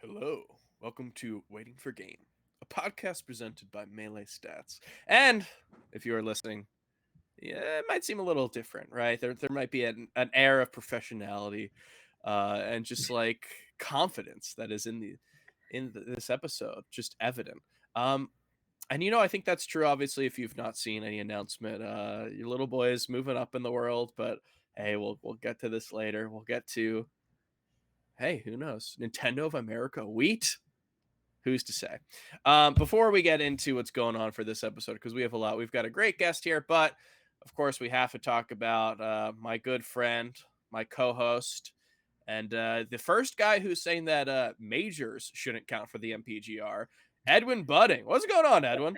Hello, welcome to Waiting for Game, a podcast presented by Melee Stats. And if you are listening, yeah, it might seem a little different, right? There might be an air of professionality and just like confidence that is this episode, just evident. Um, and I think that's true. Obviously, if you've not seen any announcement, your little boy is moving up in the world. But hey, we'll get to this later. We'll get to hey, who knows? Nintendo of America wheat. Who's to say? Before we get into what's going on for this episode, because we have a lot, we've got a great guest here, but of course, we have to talk about my good friend, my co host, and the first guy who's saying that majors shouldn't count for the MPGR, Edwin Budding. What's going on, Edwin?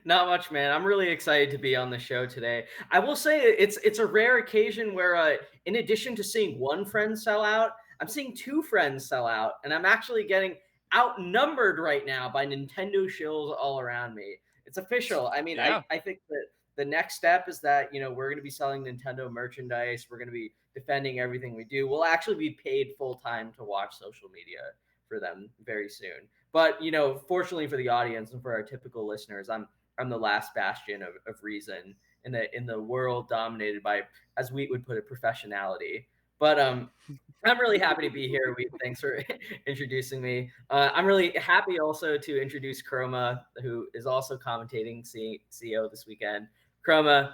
Not much, man. I'm really excited to be on the show today. I will say it's a rare occasion where, in addition to seeing one friend sell out, I'm seeing two friends sell out, and I'm actually getting outnumbered right now by Nintendo shills all around me. It's official. I mean, Yeah. I think that the next step is that we're going to be selling Nintendo merchandise. We're going to be defending everything we do. We'll actually be paid full time to watch social media for them very soon. But fortunately for the audience and for our typical listeners, I'm the last bastion of reason in the world dominated by, as Wheat would put it, professionality. But I'm really happy to be here. Wheat, thanks for introducing me. I'm really happy also to introduce Chroma, who is also commentating CEO this weekend. Chroma,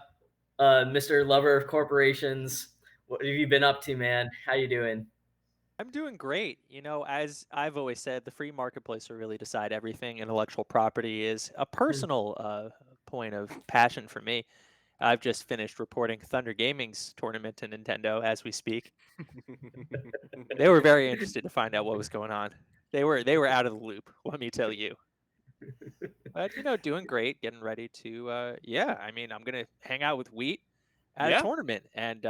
Mr. Lover of Corporations, what have you been up to, man? How you doing? I'm doing great. As I've always said, the free marketplace will really decide everything. Intellectual property is a personal point of passion for me. I've just finished reporting Thunder Gaming's tournament to Nintendo as we speak. They were very interested to find out what was going on. They were out of the loop, let me tell you. But doing great, getting ready to I'm gonna hang out with Wheat at a Yeah. tournament, and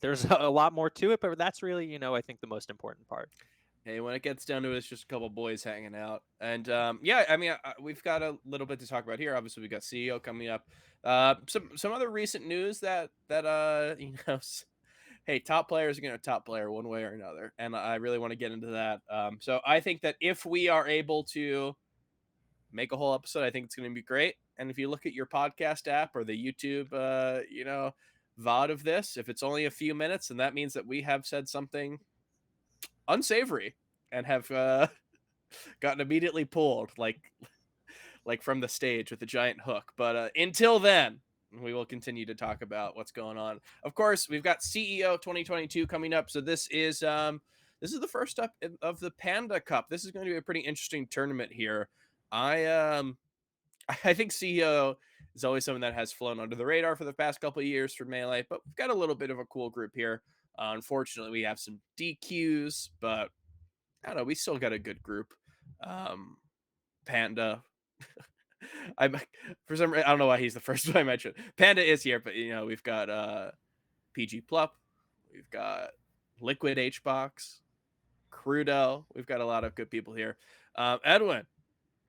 there's a lot more to it, but that's really I think the most important part. Hey, when it gets down to it, it's just a couple boys hanging out, and we've got a little bit to talk about here. Obviously, we got CEO coming up. Some other recent news hey, top players are going to top player one way or another, and I really want to get into that. So I think that if we are able to make a whole episode, I think it's going to be great. And if you look at your podcast app or the YouTube, VOD of this, if it's only a few minutes, and that means that we have said something unsavory and have gotten immediately pulled like from the stage with a giant hook. But until then, we will continue to talk about what's going on. Of course, we've got CEO 2022 coming up, so this is the first up of the Panda Cup. This is going to be a pretty interesting tournament here. I think CEO is always someone that has flown under the radar for the past couple of years for Melee, but we've got a little bit of a cool group here. Unfortunately, we have some DQs, but I don't know. We still got a good group. Panda. I'm for some reason I don't know why he's the first one I mentioned. Panda is here, but we've got PG Plup, we've got Liquid Hbox, Crudo. We've got a lot of good people here. Edwin,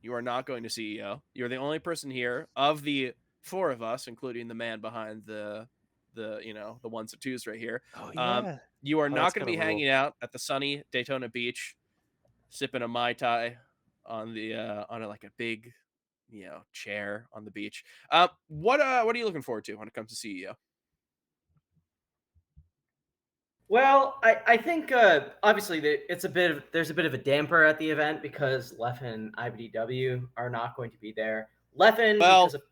you are not going to CEO. You're the only person here of the four of us, including the man behind the ones and twos right here. Oh yeah. You are Oh, not that's going to gonna be rule. hanging out at the sunny Daytona Beach, sipping a Mai Tai on the like a big chair on the beach. What are you looking forward to when it comes to CEO? Well, I think obviously there's a bit of a damper at the event because Leffen and IBDW are not going to be there. Leffen because Well, of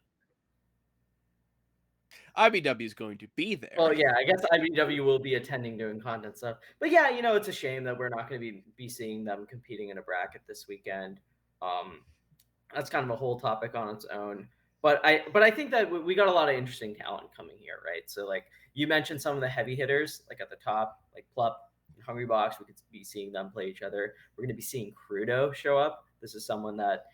IBW is going to be well, there. yeah, I guess IBDW will be attending doing content stuff. But yeah, it's a shame that we're not going to be seeing them competing in a bracket this weekend. Um, that's kind of a whole topic on its own. But I think that we got a lot of interesting talent coming here, right? So like you mentioned some of the heavy hitters, like at the top, like Plup and Hungrybox. We could be seeing them play each other. We're going to be seeing Crudo show up. This is someone that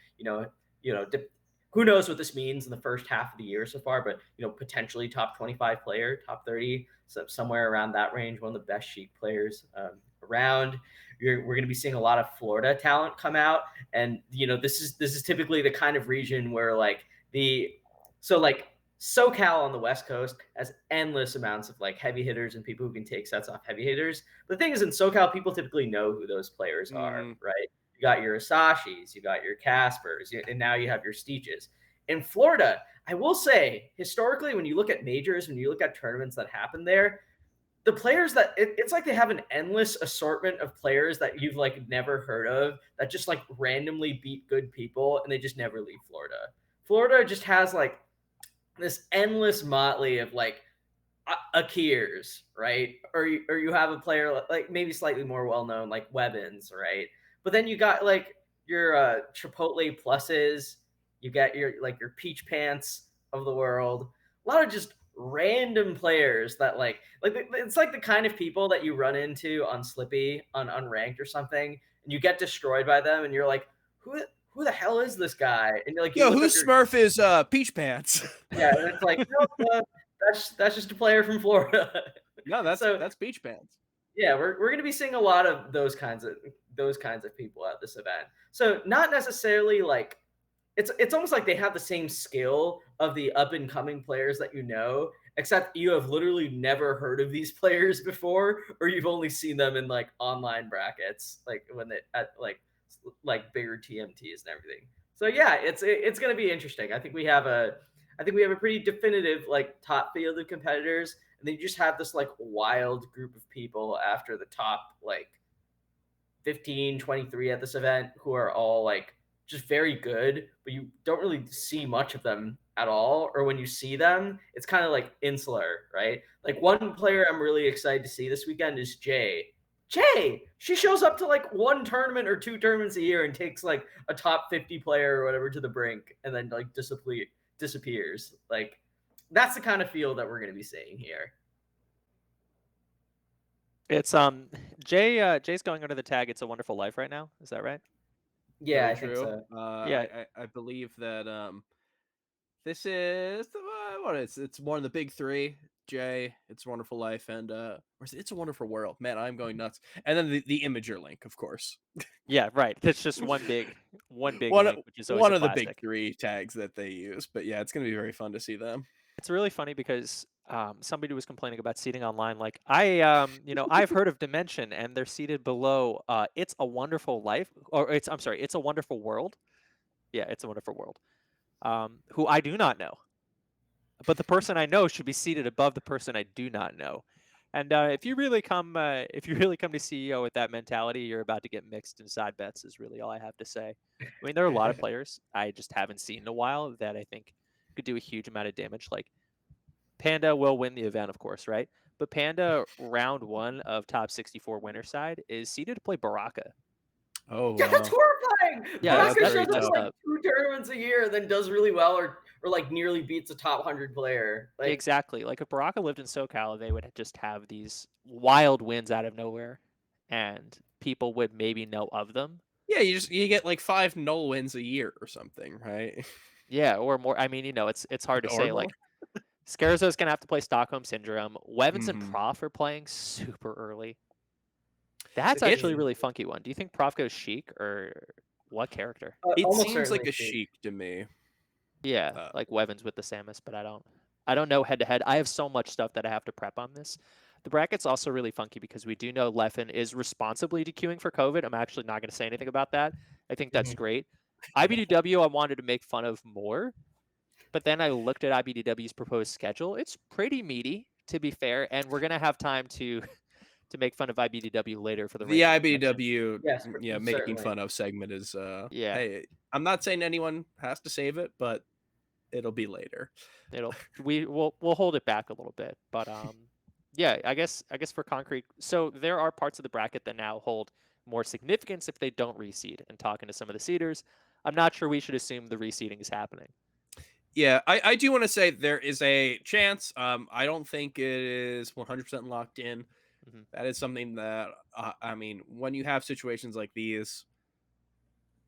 who knows what this means in the first half of the year so far, but potentially top 25 player, top 30, so somewhere around that range. One of the best Sheik players around. We're going to be seeing a lot of Florida talent come out, and this is typically the kind of region where like SoCal on the West Coast has endless amounts of like heavy hitters and people who can take sets off heavy hitters. The thing is, in SoCal, people typically know who those players are, right? You got your Asashis, you got your Caspers, and now you have your Steeches. In Florida, I will say, historically, when you look at majors, when you look at tournaments that happen there, the players that it's like they have an endless assortment of players that you've like never heard of that just like randomly beat good people and they just never leave Florida. Florida just has like this endless motley of like Akirs, right? Or you have a player like maybe slightly more well known like Webbins, right? But then you got like your Chipotle pluses, you got your like your Peach Pants of the world. A lot of just random players that like it's like the kind of people that you run into on Slippy on unranked or something, and you get destroyed by them, and you're like, who the hell is this guy? And you're like, you Yo, look whose up Smurf is Peach Pants? yeah, and it's like, no, that's just a player from Florida. No, So that's Peach Pants. yeah, we're gonna be seeing a lot of those kinds of people at this event. So not necessarily like it's almost like they have the same skill of the up and coming players that you know, except you have literally never heard of these players before, or you've only seen them in like online brackets, like when they at like bigger TMTs and everything. So yeah, it's gonna be interesting. I think we have a pretty definitive like top field of competitors, and then you just have this like wild group of people after the top like 15, 23 at this event who are all like just very good, but you don't really see much of them at all. Or when you see them, it's kind of like insular, right? Like one player I'm really excited to see this weekend is Jay. Jay, she shows up to like one tournament or two tournaments a year and takes like a top 50 player or whatever to the brink and then like disappears. Like that's the kind of field that we're going to be seeing here. It's Jay's going under the tag It's a Wonderful Life right now. Is that right? Yeah, Very I think true. so. Yeah. I believe that this is what it's one of the big three. Jay, It's a Wonderful Life, and or is it It's a Wonderful World? Man, I'm going nuts. And then the Imager link, of course. Yeah, right. That's just one big one link, which is always one a of the big classic. three tags that they use. But yeah, it's gonna be very fun to see them. It's really funny because somebody was complaining about seating online. Like I've heard of Dimension, and they're seated below It's a Wonderful Life, or I'm sorry, It's a Wonderful World. Yeah, It's a Wonderful World. Who I do not know, but the person I know should be seated above the person I do not know. And if you really come to CEO with that mentality, you're about to get mixed in side bets. Is really all I have to say. I mean, there are a lot of players I just haven't seen in a while that I think could do a huge amount of damage. Like Panda will win the event, of course, right? But Panda, round one of top 64 winner side, is seeded to play Baraka. Oh Yeah, that's wow. horrifying. Yeah, Baraka that's shows very up tough. like 2 tournaments a year and then does really well or like nearly beats a top 100 player. Like Exactly. Like if Baraka lived in SoCal, they would just have these wild wins out of nowhere, and people would maybe know of them. Yeah, you get like 5 null wins a year or something, right? Yeah, or more. I mean, it's hard to Or say. more. Like Scarzo's gonna have to play Stockholm Syndrome. Wevins and Mhm. Prof are playing super early. That's It's- actually a really funky one. Do you think Prof goes Sheik or what character? It almost seems like certainly a Sheik. Sheik to me. Yeah, like Wevins with the Samus, but I don't know head to head. I have so much stuff that I have to prep on this. The bracket's also really funky because we do know Leffen is responsibly DQing for COVID. I'm actually not going to say anything about that. I think that's great. IBDW I wanted to make fun of more, but then I looked at IBDW's proposed schedule. It's pretty meaty, to be fair, and we're going to have time to make fun of IBDW later for the The ranking section. IBDW, Yes, making certainly. fun of segment is Yeah. Hey, I'm not saying anyone has to save it, but it'll be later. We'll hold it back a little bit, but yeah, I guess for concrete. So there are parts of the bracket that now hold more significance if they don't reseed. And talking to some of the seeders, I'm not sure we should assume the reseeding is happening. Yeah, I do want to say there is a chance. I don't think it is 100% locked in. Mhm. That is something that I mean, when you have situations like these,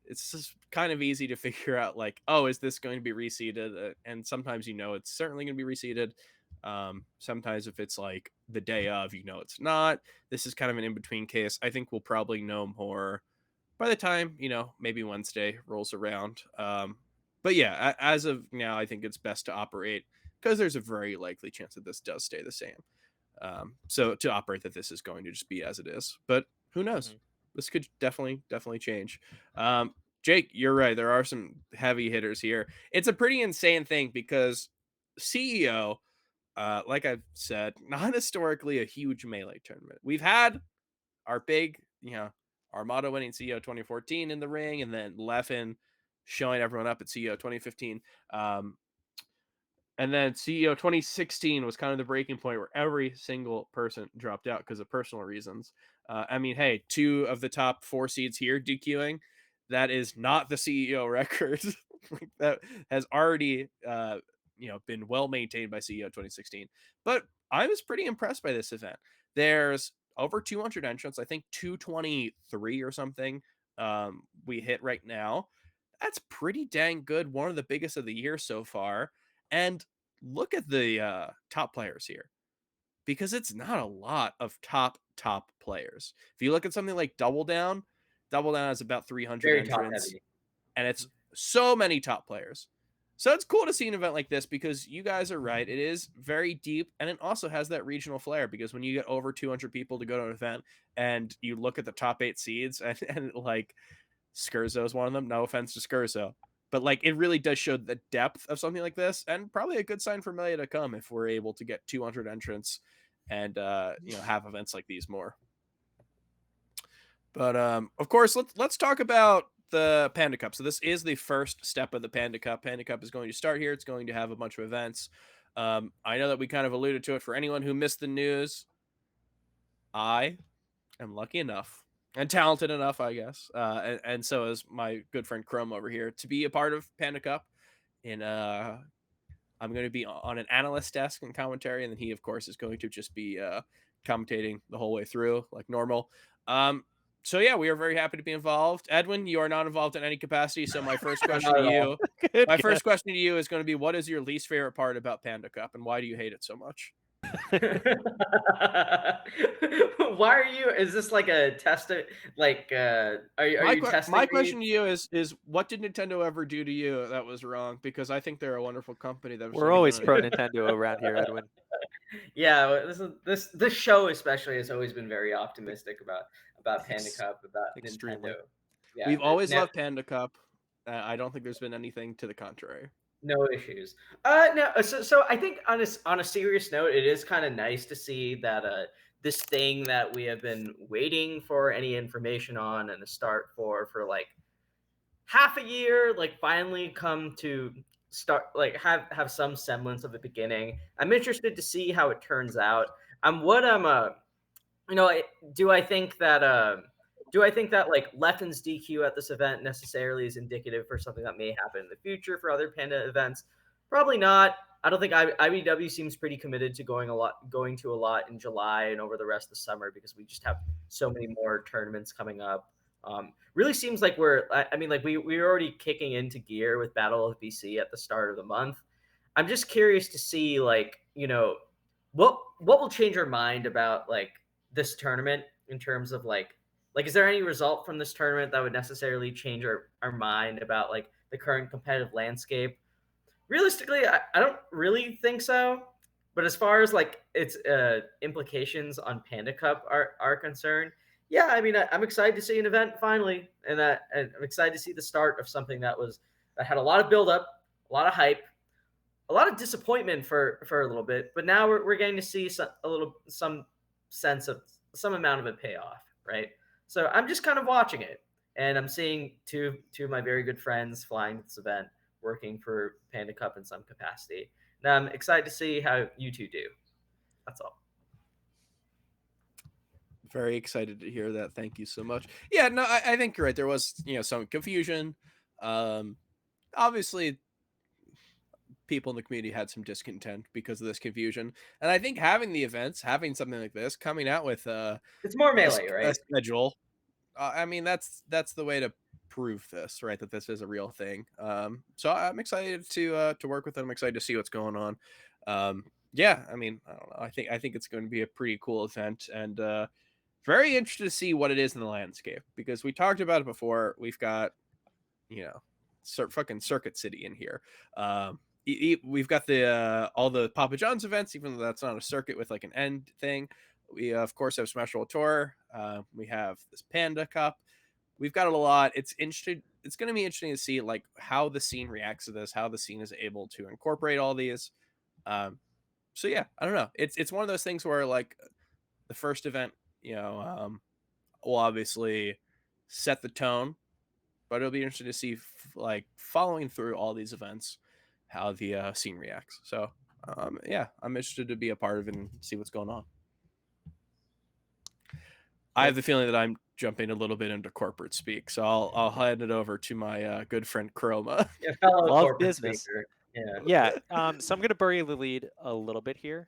it's just kind of easy to figure out like, oh, is this going to be reseeded? And sometimes it's certainly going to be reseeded. Sometimes if it's like the day of, it's not. This is kind of an in-between case. I think we'll probably know more by the time, maybe Wednesday rolls around. But yeah, as of now, I think it's best to operate because there's a very likely chance that this does stay the same. So to operate that this is going to just be as it is. But who knows? Mhm. this could definitely change. Jake, you're right. There are some heavy hitters here. It's a pretty insane thing because CEO, like I've said, not historically a huge Melee tournament. We've had our big, Armada winning CEO 2014 in the ring, and then Leffen showing everyone up at CEO 2015. And then CEO 2016 was kind of the breaking point where every single person dropped out because of personal reasons. I mean, hey, 2 of the top 4 seeds here DQing. That is not the CEO record. That has already, been well maintained by CEO 2016. But I was pretty impressed by this event. There's over 200 entrants. I think 223 or something we hit right now. That's pretty dang good. One of the biggest of the year so far. And look at the top players here, because it's not a lot of top players. If you look at something like Double Down has about 300 Very top entrants, heavy. and it's so many top players. So it's cool to see an event like this because you guys are right. It is very deep, and it also has that regional flair because when you get over 200 people to go to an event and you look at the top 8 seeds and like Skurzo is one of them. No offense to Skurzo, but like it really does show the depth of something like this, and probably a good sign for Melee to come if we're able to get 200 entrants and have events like these more. But of course, let's talk about the Panda Cup. So this is the first step of the Panda Cup. Panda Cup is going to start here. It's going to have a bunch of events. I know that we kind of alluded to it. For anyone who missed the news, I am lucky enough and talented enough, I guess, and so is my good friend Chroma over here, to be a part of Panda Cup. And I'm going to be on an analyst desk and commentary, and then he, of course, is going to just be commentating the whole way through like normal. So yeah, we are very happy to be involved. Edwin, you are not involved in any capacity. So my first question Not to at you, all. Good first guess. question to you is going to be, what is your least favorite part about Panda Cup, and why do you hate it so much? Why are you? Is this like a test? Like, are you testing My me? question to you is what did Nintendo ever do to you that was wrong? Because I think they're a wonderful company that We're always pro Nintendo around here, Edwin. Yeah, this show especially has always been very optimistic about Panda Cup, about Extremely. Nintendo. Yeah, We've always loved Panda Cup. I don't think there's been anything to the contrary. no issues. No. So I think on a serious note, it is kind of nice to see that this thing that we have been waiting for any information on and a start for like half a year, like finally come to start, like have some semblance of a beginning. I'm interested to see how it turns out. You know, do I think that like Leffen's DQ at this event necessarily is indicative for something that may happen in the future for other Panda events? Probably not. I don't think IBW seems pretty committed to going to a lot in July and over the rest of the summer because we just have so many more tournaments coming up. Really seems like I mean, like we're already kicking into gear with Battle of BC at the start of the month. I'm just curious to see, like, you know, what will change our mind about like this tournament in terms of like is there any result from this tournament that would necessarily change our mind about like the current competitive landscape? Realistically, I don't really think so. But as far as like its implications on Panda Cup are concerned, yeah, I mean, I'm excited to see an event finally, and I'm excited to see the start of something that had a lot of build up, a lot of hype, a lot of disappointment for a little bit, but now we're getting to see some sense of some amount of a payoff, right? So I'm just kind of watching it, and I'm seeing two of my very good friends flying this event, working for Panda Cup in some capacity. And I'm excited to see how you two do. That's all. Very excited to hear that. Thank you so much. Yeah, no, I think you're right. There was, some confusion. Obviously, people in the community had some discontent because of this confusion. And I think having the events, having something like this, coming out with It's more a Melee, right? schedule, I mean, that's the way to prove this, right? That this is a real thing. So I'm excited to work with them. I'm excited to see what's going on. Yeah, I mean, I don't know. I think it's going to be a pretty cool event, and very interested to see what it is in the landscape, because we talked about it before. We've got, fucking Circuit City in here. We've got the all the Papa John's events, even though that's not a circuit with like an end thing. We of course have Smash World Tour. We have this Panda Cup. We've got a lot. It's interesting. It's going to be interesting to see like how the scene reacts to this, how the scene is able to incorporate all these. Um, so yeah, I don't know. It's one of those things where like the first event, will obviously set the tone, but it'll be interesting to see like following through all these events, how the scene reacts. So yeah, I'm interested to be a part of it and see what's going on. I have the feeling that I'm jumping a little bit into corporate speak, so I'll hand it over to my good friend Chroma. Yeah, fellow Love corporate business. speaker. Yeah. Yeah. So I'm gonna bury the lead a little bit here,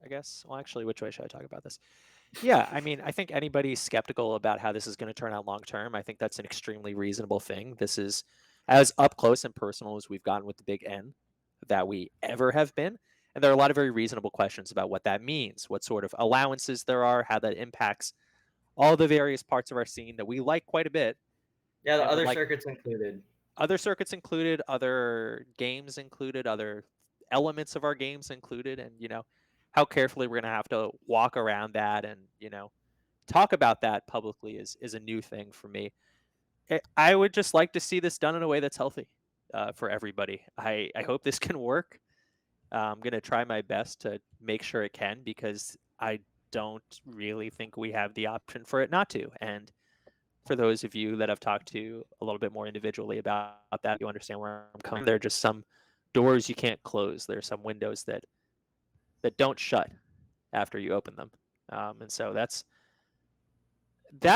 I guess. Well, actually, which way should I talk about this? Yeah, I mean, I think anybody skeptical about how this is going to turn out long term, I think that's an extremely reasonable thing. This is as up close and personal as we've gotten with the Big N that we ever have been. And there are a lot of very reasonable questions about what that means, what sort of allowances there are, how that impacts all the various parts of our scene that we like quite a bit. Yeah, the and would other like circuits included. other circuits included, other games included, other elements of our games included, and how carefully we're going to have to walk around that and talk about that publicly is a new thing for me. I would just like to see this done in a way that's healthy for everybody. I hope this can work. I'm going to try my best to make sure it can, because I don't really think we have the option for it not to. And for those of you that I've talked to a little bit more individually about that, you understand where I'm coming. There are just some doors you can't close. There are some windows that don't shut after you open them. And so that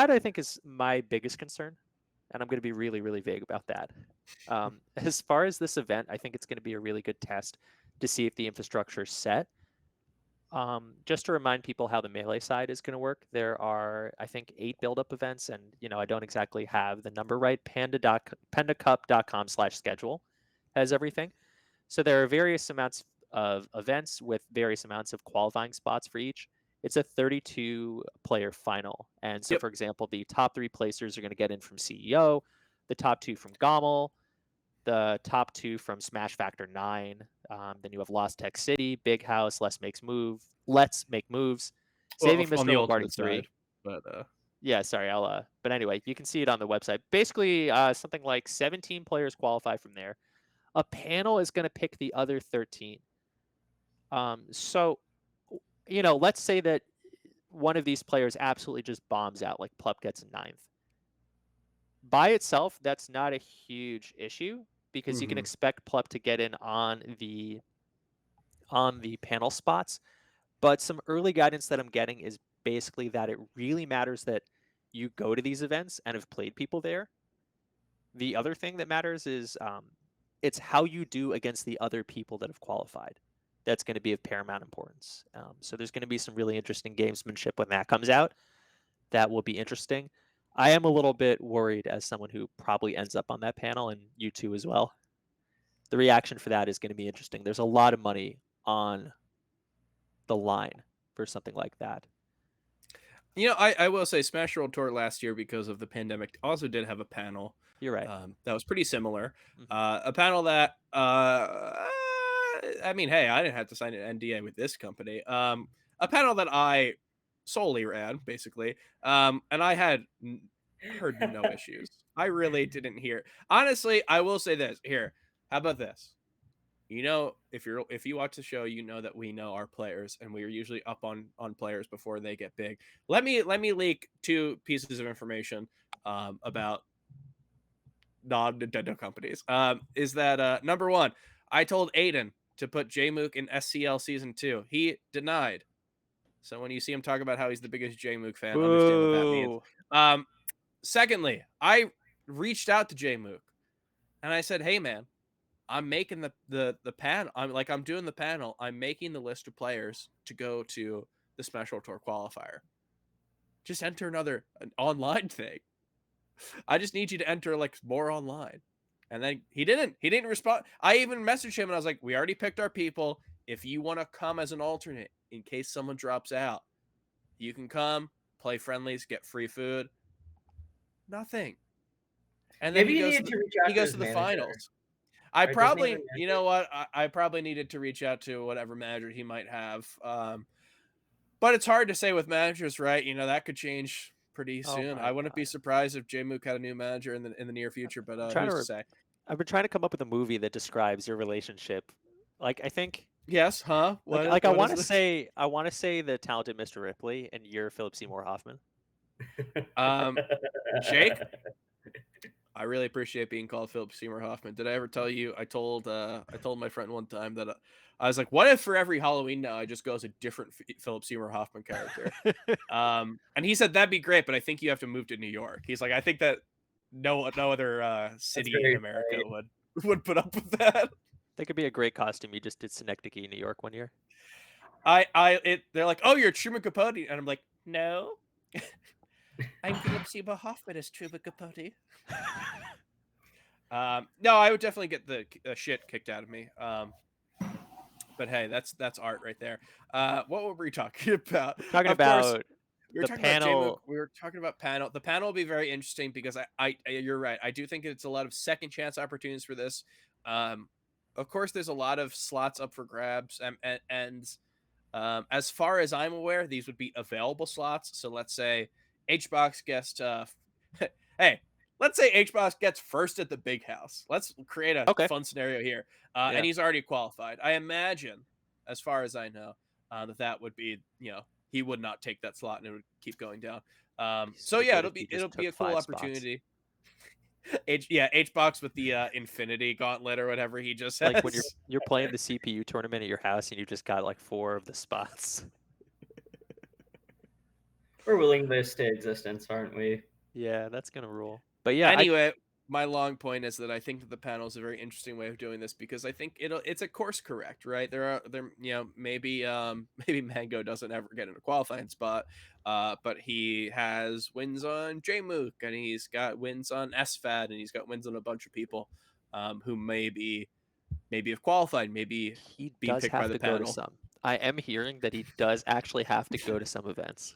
I think is my biggest concern. And I'm going to be really, really vague about that. As far as this event, I think it's going to be a really good test to see if the infrastructure is set. Just to remind people how the Melee side is going to work, there are, I think, 8 build-up events, and I don't exactly have the number right. Pandacup.com/schedule has everything. So there are various amounts of events with various amounts of qualifying spots for each. It's a 32-player final, and so Yep. for example, the top 3 placers are going to get in from CEO, the top 2 from Gommel, the top 2 from Smash Factor 9. Then you have Lost Tech City, Big House, Let's Make Moves, Saving On Mr. the Lombardi ultimate 3. side, but Yeah, sorry, but anyway, you can see it on the website. Basically, something like 17 players qualify from there. A panel is going to pick the other 13. So, let's say that one of these players absolutely just bombs out, like Plup gets a 9th. By itself, that's not a huge issue, because you can expect Plup to get in on the panel spots. But some early guidance that I'm getting is basically that it really matters that you go to these events and have played people there. The other thing that matters is it's how you do against the other people that have qualified. That's going to be of paramount importance. So there's going to be some really interesting gamesmanship when that comes out. That will be interesting. I am a little bit worried, as someone who probably ends up on that panel, and you too as well. The reaction for that is going to be interesting. There's a lot of money on the line for something like that. I will say Smash World Tour last year, because of the pandemic, also did have a panel. You're right. That was pretty similar. Mm-hmm. A panel that, I mean, hey, I didn't have to sign an NDA with this company. A panel that I solely ran, basically, and I had heard no issues. I really didn't hear. Honestly, I will say this. Here, how about this? If you watch the show, you know that we know our players, and we are usually up on players before they get big. Let me leak 2 pieces of information about non-Nintendo companies. Is that number 1? I told Aiden to put Jmook in SCL Season 2. He denied. So when you see him talk about how he's the biggest Jmook fan, understand what that means. Secondly, I reached out to Jmook, and I said, "Hey, man, I'm making the panel. I'm doing the panel. I'm making the list of players to go to the Smash World Tour qualifier. Just enter an online thing. I just need you to enter like more online." And then he didn't respond. I even messaged him and I was like, "We already picked our people. If you want to come as an alternate in case someone drops out, you can come, play friendlies, get free food." Nothing. And then Maybe you needed to reach out he to goes his to the manager. finals. I Or doesn't he probably, have a you know what? I probably needed to reach out to whatever manager he might have. But it's hard to say with managers, right? You know, that could change pretty Oh soon. my I wouldn't be god. surprised if J-Mook had a new manager in the near future, I'm but trying who's to. to say? I've been trying to come up with a movie that describes your relationship. Like I think, Yes, huh? like I What want is to this? say, the talented Mr. Ripley, and you're Philip Seymour Hoffman. Um, Jake, I really appreciate being called Philip Seymour Hoffman. Did I ever tell you? I told my friend one time that I was like, "What if for every Halloween now I just go as a different Philip Seymour Hoffman character?" And he said that'd be great, but I think you have to move to New York. He's like, I think that no other That's city in very America funny. would put up with that. That could be a great costume. You just did Synecdoche, New York one year. They're like, "Oh, you're Truman Capote," and I'm like, "No, I'm Philip Seymour Hoffman as Truman Capote." No, I would definitely get the shit kicked out of me. But hey, that's art right there. What were we talking about? Talking Of course, about we were the talking about J-Mook. panel. We were talking about panel. The panel will be very interesting because you're right. I do think it's a lot of second chance opportunities for this. Um, of course, there's a lot of slots up for grabs, and as far as I'm aware, these would be available slots. So let's say Hbox gets hey, let's say Hbox gets first at the big house. Let's create a Okay. fun scenario here. Yeah. And he's already qualified. I imagine, as far as I know, that would be, he would not take that slot and it would keep going down. Be So so yeah, good if he it'll just be took a cool 5 spots. opportunity. Hbox with the Infinity Gauntlet or whatever he just Like when has. you're playing the CPU tournament at your house and you just got like 4 of the spots. We're willing this to existence, aren't we? Yeah, that's gonna rule. But yeah, Anyway, my long point is that I think that the panel is a very interesting way of doing this because I think it's a course correct, right? Maybe maybe Mango doesn't ever get in a qualifying spot, but he has wins on J-Mook and he's got wins on SFAD and he's got wins on a bunch of people who maybe have qualified, maybe he being does picked by have the to go to panel. some. I am hearing that he does actually have to go to some events.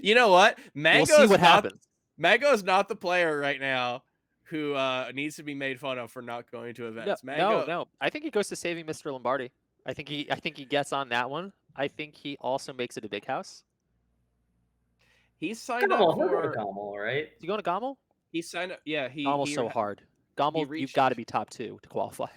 You know what? We'll see what happens. Mango is not the player right now who needs to be made fun of for not going to No, events. no, Mango, no. I think he goes to Saving Mr. Lombardi. I think he gets on that one. I think he also makes it a big house. he's signed up He'll go to for. Gommel, right? Is he going to Gommel? He signed up. Yeah, Gommel's so hard. Gommel, you've reached. got to be top 2 to qualify.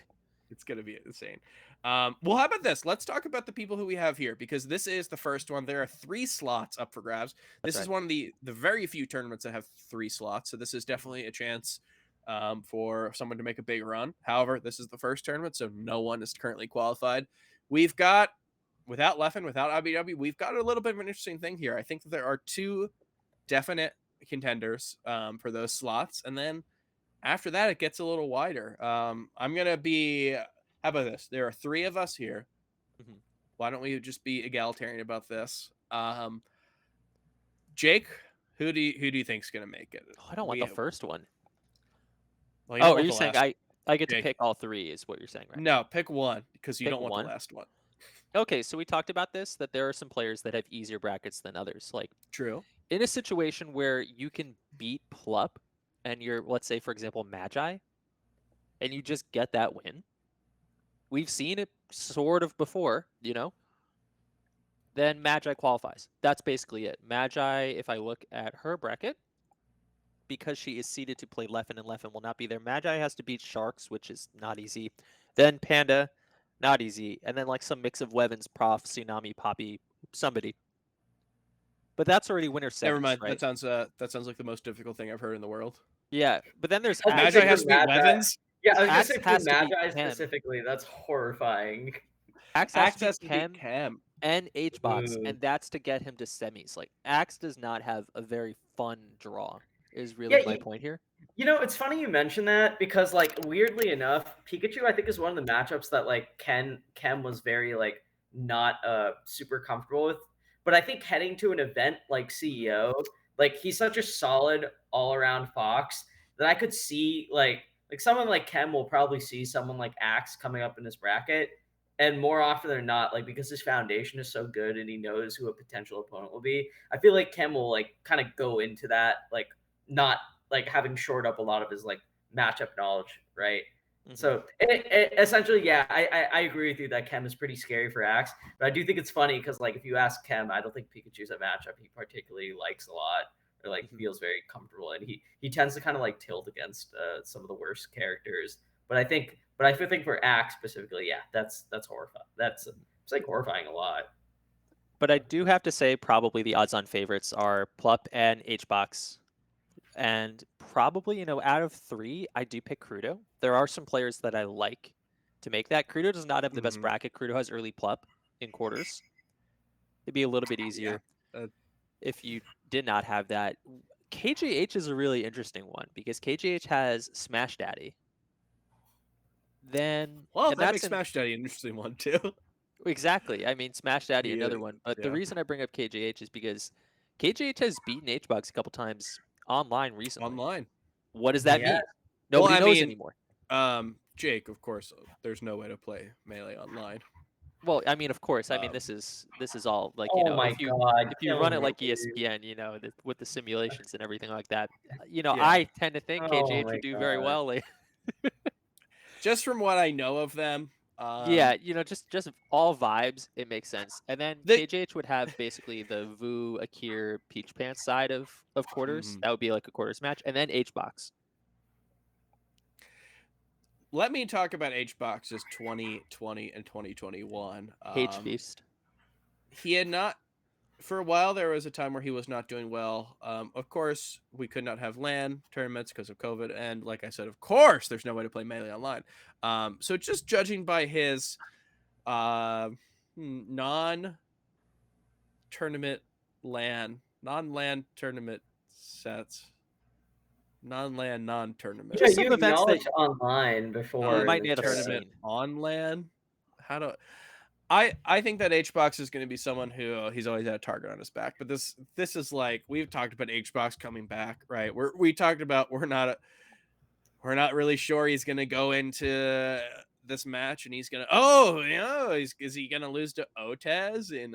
It's gonna be insane. Well, how about this? Let's talk about the people who we have here because this is the first one. There are 3 slots up for grabs. This That's is right. one of the very few tournaments that have 3 slots, so this is definitely a chance for someone to make a big run. However, this is the first tournament, so no one is currently qualified. We've got without Leffen, without IBW, we've got a little bit of an interesting thing here. I think that there are 2 definite contenders for those slots, and then after that, it gets a little wider. I'm gonna be. How about this? There are 3 of us here. Mhm. Why don't we just be egalitarian about this? Jake, who do you think's gonna make it? Oh, I don't want the first one. Well, you don't Oh, are want you the saying last. I get to Jake. pick all 3 is what you're saying, right? No, pick one because you Pick don't want the one. last one. Okay, so we talked about this, that there are some players that have easier brackets than others. Like True. in a situation where you can beat Plup and you're, let's say, for example, Magi, and you just get that win. We've seen it sort of before, then Magi qualifies. That's basically it. Magi, if I look at her bracket, because she is seeded to play Leffen and Leffen will not be there, Magi has to beat Sharks, which is not easy. Then Panda, not easy. And then like some mix of Wevens, Prof, Tsunami, Poppy, somebody. But that's already winner semis, Never mind. right? That sounds like the most difficult thing I've heard in the world. Yeah, but then there's I was gonna Axe. Magi say has for to beat Magi. Wevens. Yeah, I was gonna Axe say for has to beat Magi Chem. specifically, that's horrifying. Axe Axe has has to to beat beat Chem. and Hbox, Ooh. and that's to get him to semis. Like Axe does not have a very fun draw, is really my point here. It's funny you mention that because, like, weirdly enough, Pikachu I think is one of the matchups that like Kem was very like not super comfortable with. But I think heading to an event like CEO, like he's such a solid all around fox that I could see like someone like Kem will probably see someone like Axe coming up in his bracket. And more often than not, like because his foundation is so good and he knows who a potential opponent will be, I feel like Kem will like kind of go into that like not like having shored up a lot of his like matchup knowledge, right? So essentially, yeah, I agree with you that Chem is pretty scary for Axe, but I do think it's funny because like if you ask Chem, I don't think Pikachu's a matchup he particularly likes a lot or like feels very comfortable, and he tends to kind of like tilt against some of the worst characters. But I think for Axe specifically, yeah, that's horrifying. It's like horrifying a lot. But I do have to say, probably the odds-on favorites are Plup and Hbox. And probably, out of 3, I do pick Crudo. There are some players that I like to make that. Crudo does not have the best bracket. Crudo has early Plup in quarters. It'd be a little bit easier if you did not have that. KJH is a really interesting one because KJH has Smash Daddy. Then, well, that makes Smash Daddy an interesting one too. Exactly. I mean, Smash Daddy, another one. But the reason I bring up KJH is because KJH has beaten Hbox a couple times online recently. Online. What does that mean? Nobody knows anymore. Jake, of course, there's no way to play Melee online. Well, I mean, of course. I mean, this is all like, if you run it like ESPN, with the simulations and everything like that, I tend to think KJH would do very well. Just from what I know of them. Just all vibes, it makes sense. And then KJH would have basically the Vu, Akir, Peach Pants side of quarters. That would be like a quarters match. And then Hbox. Let me talk about Hbox's 2020 and 2021. H-Feast. He had not, for a while, there was a time where he was not doing well. Of course, we could not have LAN tournaments because of COVID. And like I said, of course, there's no way to play Melee online. So just judging by his non-tournament non-LAN tournament sets, non-LAN, non-tournament. Yeah, you acknowledged online before. Might need a tournament on LAN. I think that Hbox is going to be someone who he's always had a target on his back. But this is like, we've talked about Hbox coming back, right? We talked about we're not really sure he's going to go into this match and he's going to is he going to lose to Otez in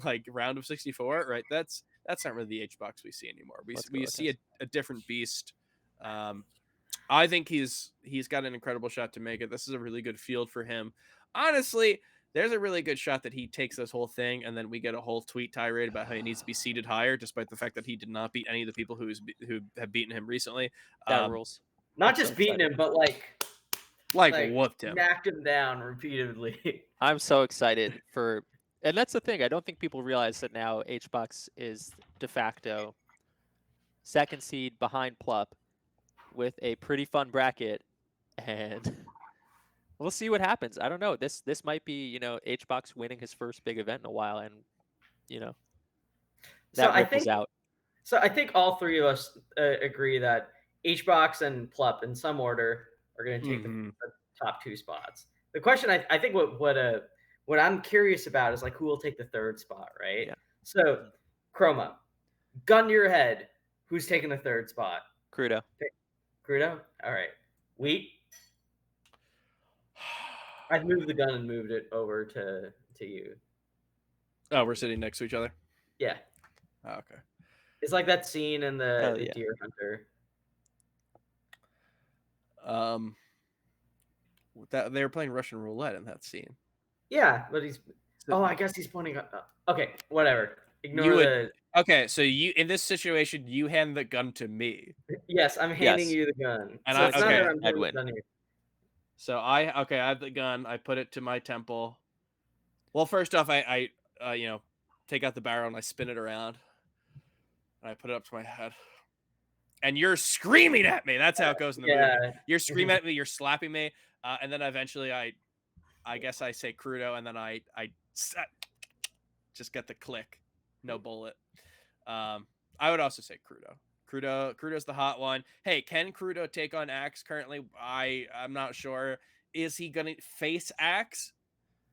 like round of 64, right? That's not really the Hbox we see anymore. We see a different beast. I think he's got an incredible shot to make it. This is a really good field for him. Honestly, there's a really good shot that he takes this whole thing and then we get a whole tweet tirade about how he needs to be seated higher, despite the fact that he did not beat any of the people who have beaten him recently. That rules. Not just beating him, but like whooped him, knocked him down repeatedly. I'm so excited and that's the thing. I don't think people realize that now Hbox is de facto second seed behind Plup with a pretty fun bracket, and we'll see what happens. I don't know. This might be, Hbox winning his first big event in a while, and that ripples out. So I think all three of us agree that Hbox and Plup, in some order, are going to take the top 2 spots. The question I think what I'm curious about is like who will take the 3rd spot, right? Yeah. So Chroma, gun to your head, who's taking the 3rd spot? Crudo. Crudo? All right. Wheat? I've moved the gun and moved it over to you. Oh, we're sitting next to each other? Yeah. Oh, okay. It's like that scene in the Deer Hunter. That they were playing Russian roulette in that scene. Yeah, but I guess he's pointing up. Okay, whatever. Ignore Okay, so you, in this situation, you hand the gun to me. Yes, I'm handing you the gun. And so I'd win. So I have the gun. I put it to my temple. Well, first off, I take out the barrel and I spin it around. And I put it up to my head. And you're screaming at me. That's how it goes in the movie. You're screaming at me. You're slapping me. And then eventually I guess I say Crudo, and then I just get the click. No bullet. I would also say Crudo. Crudo's the hot one. Hey, can Crudo take on Axe currently? I'm not sure. Is he going to face Axe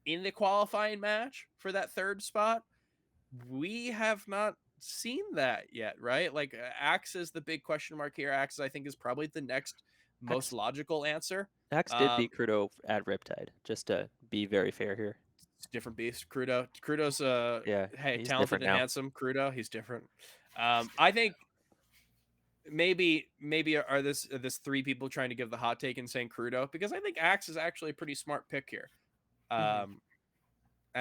in the qualifying match for that 3rd spot? We have not seen that yet, right? Like, Axe is the big question mark here. Axe, I think, is probably the next most logical answer. Axe did beat Crudo at Riptide, just to be very fair here. Different beast. Crudo's talented and handsome. Crudo, he's different. I think maybe are this three people trying to give the hot take and saying Crudo, because I think Axe is actually a pretty smart pick here. I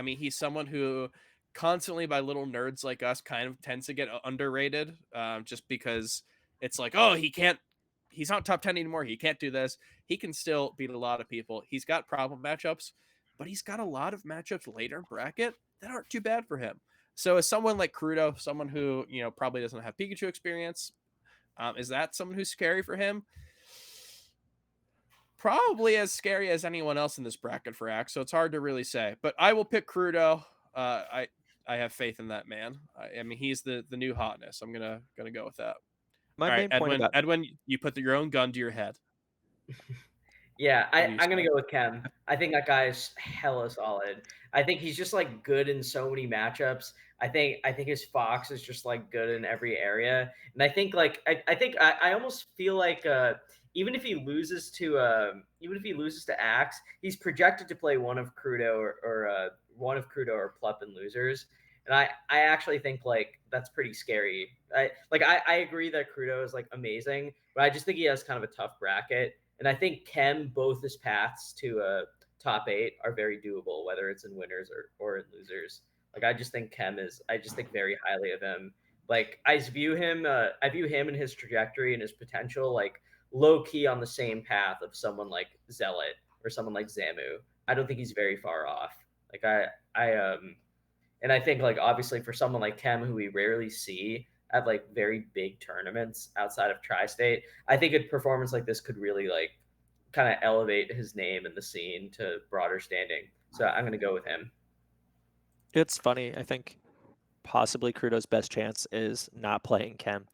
mean, he's someone who constantly by little nerds like us kind of tends to get underrated, just because it's like, oh, he's not top 10 anymore. He can't do this. He can still beat a lot of people. He's got problem matchups, but he's got a lot of matchups later in bracket that aren't too bad for him. So as someone like Crudo, someone who, probably doesn't have Pikachu experience, is that someone who's scary for him? Probably as scary as anyone else in this bracket for Axe, so it's hard to really say. But I will pick Crudo. I have faith in that man. I mean, he's the new hotness. I'm gonna go with that. My All right, main point about Edwin, you put your own gun to your head. Yeah, What do you I'm gonna say? go with Kem. I think that guy's hella solid. I think he's just like good in so many matchups. I think his Fox is just like good in every area, and I think like I almost feel like even if he loses to Axe, he's projected to play one of Crudo or Plup in losers, and I actually think like that's pretty scary. I agree that Crudo is like amazing, but I just think he has kind of a tough bracket. And I think Kem, both his paths to a top 8 are very doable, whether it's in winners or in losers. Like I just think I just think very highly of him. Like I view him and his trajectory and his potential like low key on the same path of someone like Zealot or someone like Zamu. I don't think he's very far off. Like and I think like obviously for someone like Kem who we rarely see at like very big tournaments outside of Tri-State, I think a performance like this could really like kind of elevate his name in the scene to broader standing. So I'm going to go with him. It's funny. I think possibly Crudo's best chance is not playing Kem.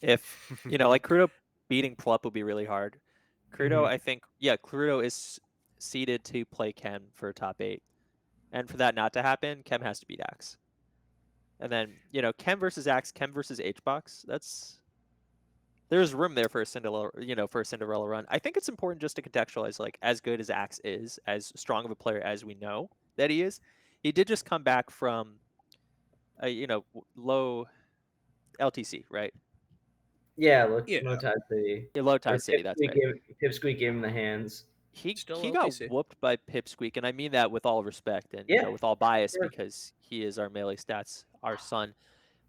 If like Crudo beating Plup would be really hard. Crudo, I think, Crudo is seeded to play Kem for top 8, and for that not to happen, Kem has to beat Axe. And then Kem versus Axe, Kem versus Hbox. There's room there for a Cinderella run. I think it's important just to contextualize, like, as good as Axe is, as strong of a player as we know that he is, he did just come back from low LTC, right? Yeah, Yeah. Low Tide City. Yeah, Low Tide City, that's right. Pipsqueak gave him the hands. He Still got LTC. whooped by Pipsqueak, and I mean that with all respect and with all bias, because he is our Melee Stats, our son.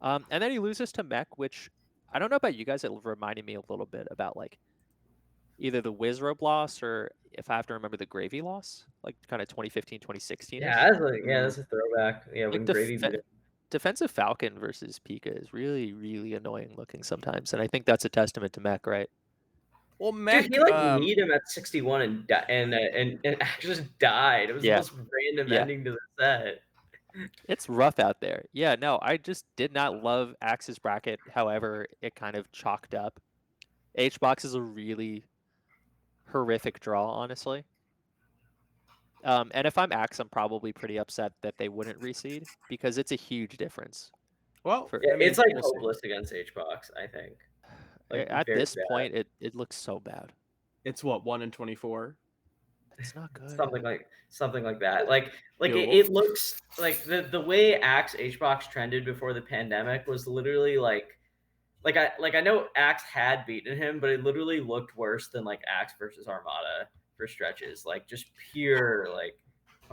And then he loses to Mech, which I don't know about you guys, it reminded me a little bit about like either the Wizrobe loss or, if I have to remember, the Gravy loss, like kind of 2015, 2016. Yeah, that's a throwback. Yeah, Like when Gravy beat him. Defensive Falcon versus Pika is really, really annoying looking sometimes, and I think that's a testament to Mech, right? Well, Mech, dude, he like kneed him at 61 and just died. It was the most random ending to the set. It's rough out there. Yeah, no, I just did not love Axe's bracket. However, it kind of chalked up. Hbox is a really horrific draw, honestly. And if I'm Axe, I'm probably pretty upset that they wouldn't reseed, because it's a huge difference. Well, it's like hopeless against Hbox, I think. Like, at this point, it looks so bad. It's what, 1 in 24? It's not good. Something like that. Like it looks like the way Axe Hbox trended before the pandemic was literally like I know Axe had beaten him, but it literally looked worse than like Axe versus Armada for stretches. Like just pure like.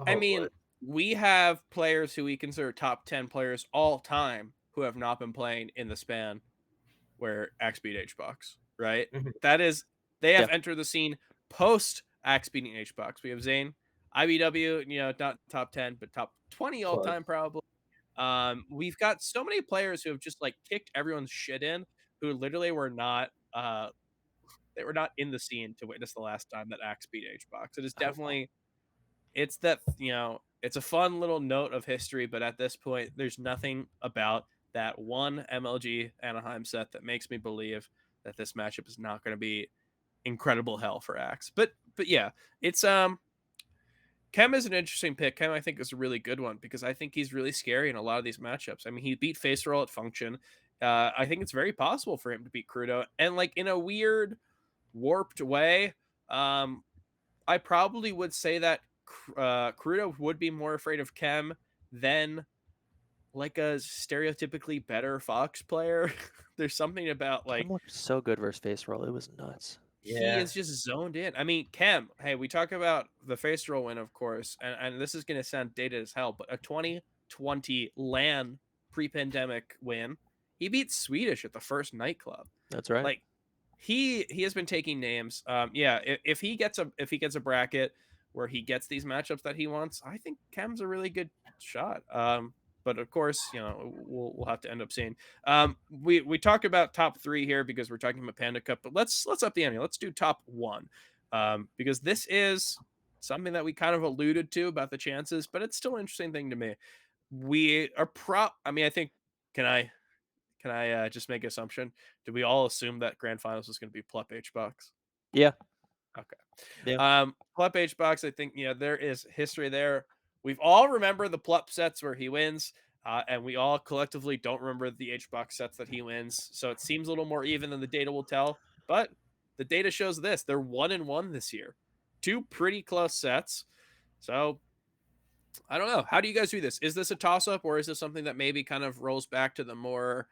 I mean, we have players who we consider top 10 players all time who have not been playing in the span where Axe beat Hbox, right? That is, they have entered the scene post Axe beating Hbox. We have Zane, IBW, not top 10, but top 20 all time probably. We've got so many players who have just like kicked everyone's shit in, who literally were not they were not in the scene to witness the last time that Axe beat Hbox. It is definitely, it's that, it's a fun little note of history, but at this point, there's nothing about that one MLG Anaheim set that makes me believe that this matchup is not going to be incredible hell for Axe. But yeah, it's Kem is an interesting pick. Kem, I think, is a really good one because I think he's really scary in a lot of these matchups. I mean, he beat Face Roll at Function. I think it's very possible for him to beat Crudo, and like in a weird, warped way. I probably would say that Crudo would be more afraid of Kem than like a stereotypically better Fox player there's something about like Kim looked so good versus face roll. It was nuts. he Yeah. is just zoned in. I mean, Kem, hey, we talk about the face roll win, of course, and this is going to sound dated as hell, but a 2020 LAN pre-pandemic win. He beat Swedish at the first nightclub. That's right. Like he has been taking names. Yeah, if he gets a bracket where he gets these matchups that he wants, I think Kem's a really good shot. But of course, we'll have to end up seeing. We talk about top 3 here because we're talking about Panda Cup, but let's up the ante. Let's do top 1, because this is something that we kind of alluded to about the chances, but it's still an interesting thing to me. We are I mean, I think can I just make an assumption? Did we all assume that grand finals was going to be Plup Hbox? Yeah. Okay. Yeah. Plup Hbox, I think there is history there. We've all remember the Plup sets where he wins, and we all collectively don't remember the Hbox sets that he wins. So it seems a little more even than the data will tell. But the data shows this: they're 1-1 this year, 2 pretty close sets. So I don't know. How do you guys do this? Is this a toss up, or is this something that maybe kind of rolls back to the more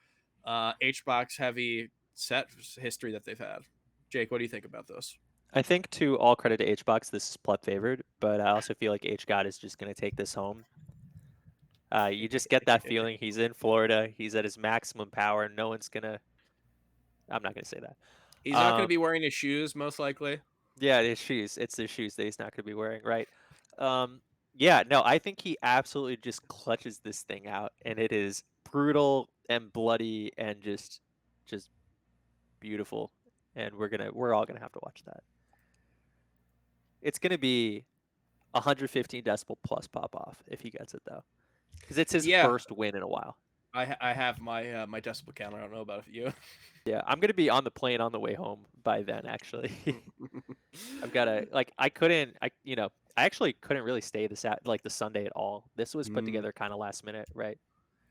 Hbox heavy set history that they've had? Jake, what do you think about this? I think to all credit to Hbox, this is Plup favored, but I also feel like HGOT is just going to take this home. You just get that feeling. He's in Florida. He's at his maximum power. No one's going to... I'm not going to say that. He's not going to be wearing his shoes, most likely. Yeah, his shoes. It's the shoes that he's not going to be wearing, right? Yeah, no, I think he absolutely just clutches this thing out, and it is brutal and bloody and just beautiful. And we're all gonna have to watch that. It's gonna be 115 decibel plus pop off if he gets it though, because it's his first win in a while. I have my my decibel counter. I don't know about you. Yeah, I'm gonna be on the plane on the way home by then. Actually, I've got to I actually couldn't really stay the Sunday at all. This was put together kind of last minute, right?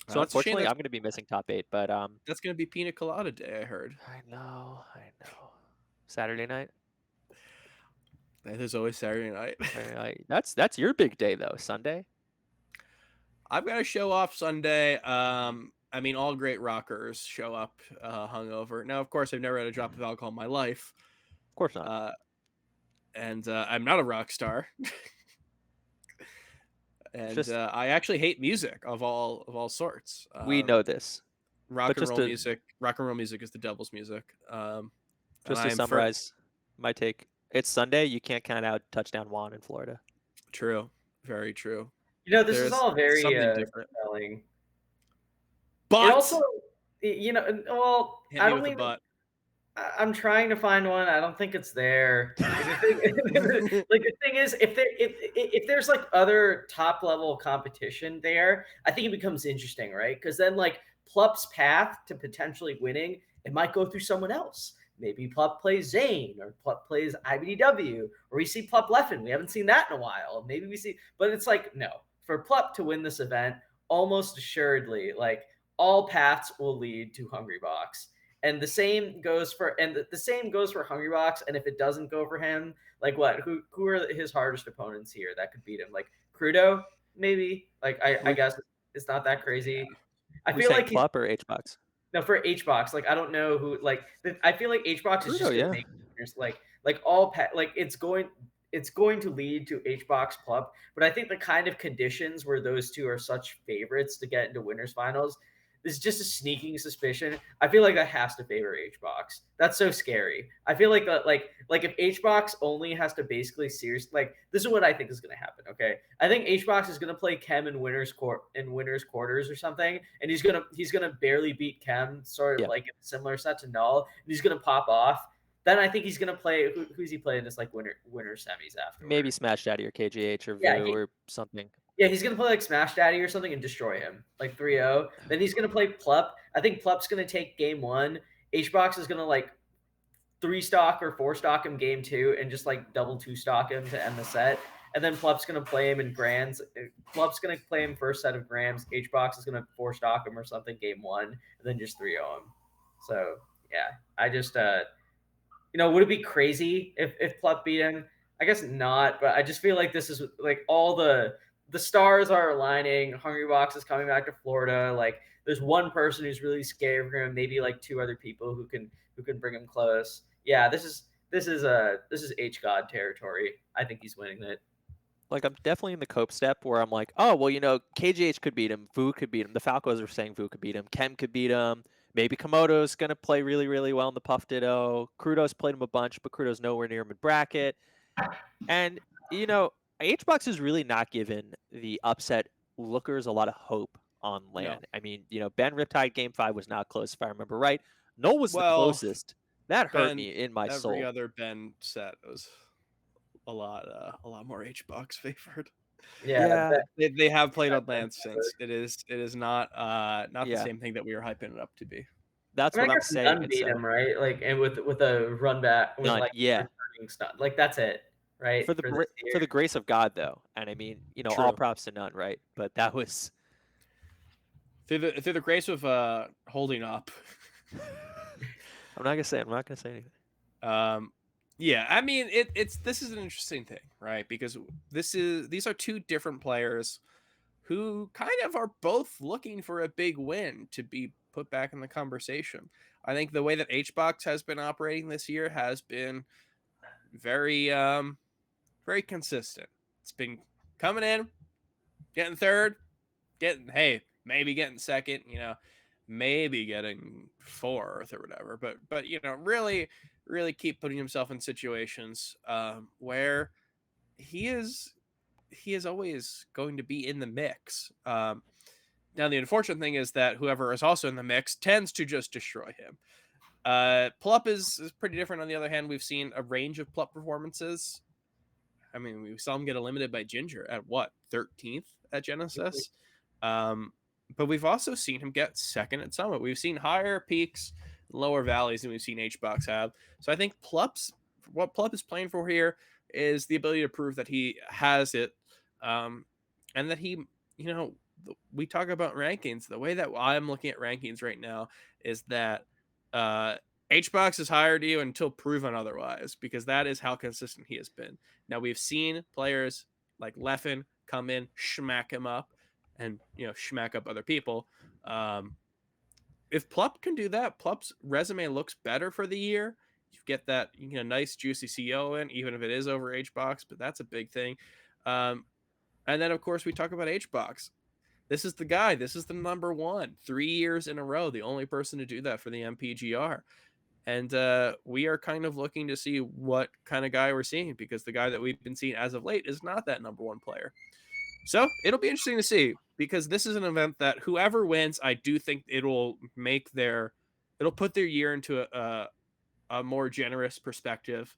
So unfortunately, I'm going to be missing top 8. But that's going to be Pina Colada Day. I heard. I know. Saturday night. That is always Saturday night. That's your big day though. Sunday. I've got to show off Sunday. I mean, all great rockers show up hungover. Now, of course, I've never had a drop of alcohol in my life. Of course not. And I'm not a rock star. And I actually hate music of all sorts. We know this. Rock and roll music is the devil's music. Just to summarize my take, it's Sunday. You can't count out touchdown Juan in Florida. True. Very true. This is all very different. compelling. But it also, well, I don't even. I'm trying to find one. I don't think it's there. The thing is, if there's like other top level competition there, I think it becomes interesting, right? Because then like Plup's path to potentially winning, it might go through someone else. Maybe Plup plays Zane, or Plup plays IBDW, or we see Plup Leffen. We haven't seen that in a while. Maybe we see, but it's like no, for Plup to win this event, almost assuredly, like all paths will lead to Hungrybox. And the same goes for Hungrybox. And if it doesn't go for him, like what? Who are his hardest opponents here that could beat him? Like Crudo, maybe. Like I guess it's not that crazy. I feel like Plup or Hbox. No, for Hbox. Like I don't know who. Like I feel like Hbox is just gonna make winners. Like all like it's going to lead to Hbox Plup. But I think the kind of conditions where those two are such favorites to get into winners finals. This is just a sneaking suspicion. I feel like that has to favor Hbox. That's so scary. I feel like that, like if Hbox only has to basically this is what I think is going to happen. Okay, I think Hbox is going to play Kem in winners quarters or something, and he's gonna barely beat Kem, sort of like in a similar set to Null, and he's gonna pop off. Then I think he's gonna play. Who's he playing this like winner semis after? Maybe Smash Daddy or KGH or Vu or something. Yeah, he's going to play like Smash Daddy or something and destroy him, like 3-0. Then he's going to play Plup. I think Plup's going to take game 1. Hbox is going to like 3-stock or 4-stock him game 2 and just like double 2-stock him to end the set. And then Plup's going to play him in Grands. Plup's going to play him first set of Grams. Hbox is going to 4-stock him or something game 1 and then just 3-0 him. So, yeah, I just, would it be crazy if Plup beat him? I guess not, but I just feel like this is like all the stars are aligning. Hungrybox is coming back to Florida. Like there's one person who's really scary for him, maybe like two other people who can bring him close. Yeah, this is H God territory. I think he's winning it. Like, I'm definitely in the Cope step where I'm like, oh, well, KGH could beat him. Vu could beat him. The Falcos are saying Vu could beat him. Kem could beat him. Maybe Komodo's going to play really, really well in the Puff Ditto. Crudo's played him a bunch, but Crudo's nowhere near mid-bracket. And, Hbox is really not given the upset lookers a lot of hope on LAN. No. I mean, Ben Riptide Game 5 was not close, if I remember right. Null was the closest. That hurt me in my soul. Every other Ben set was a lot more Hbox favored. Yeah. They have played on LAN since. It is not the same thing that we were hyping it up to be. That's what I'm saying. None beat him, right? Like, and with a run back, with returning stuff. Like, that's it, right? For the grace of God, though, and I mean, all props to None, right? But that was through the grace of holding up. I'm not gonna say anything. Yeah, I mean, this is an interesting thing, right? Because these are two different players who kind of are both looking for a big win to be put back in the conversation. I think the way that Hbox has been operating this year has been very very consistent. It's been coming in, getting third, maybe getting second, maybe getting fourth or whatever, but really keep putting himself in situations where he is always going to be in the mix. Now the unfortunate thing is that whoever is also in the mix tends to just destroy him. Plup is pretty different. On the other hand, we've seen a range of Plup performances. I mean, we saw him get eliminated by Ginger at 13th at Genesis. But we've also seen him get second at Summit. We've seen higher peaks, lower valleys than we've seen Hbox have. So I think what Plup is playing for here is the ability to prove that he has it, and that he, we talk about rankings. The way that I'm looking at rankings right now is that Hbox is higher to you until proven otherwise, because that is how consistent he has been. Now, we've seen players like Leffen come in, schmack him up, and schmack up other people. If Plup can do that, Plup's resume looks better for the year. You get that a nice juicy CO in, even if it is over Hbox, but that's a big thing. And then of course we talk about Hbox. This is the guy. This is the number one, 3 years in a row, the only person to do that for the MPGR. And we are kind of looking to see what kind of guy we're seeing, because the guy that we've been seeing as of late is not that number one player. So it'll be interesting to see, because this is an event that whoever wins, I do think it'll put their year into a more generous perspective.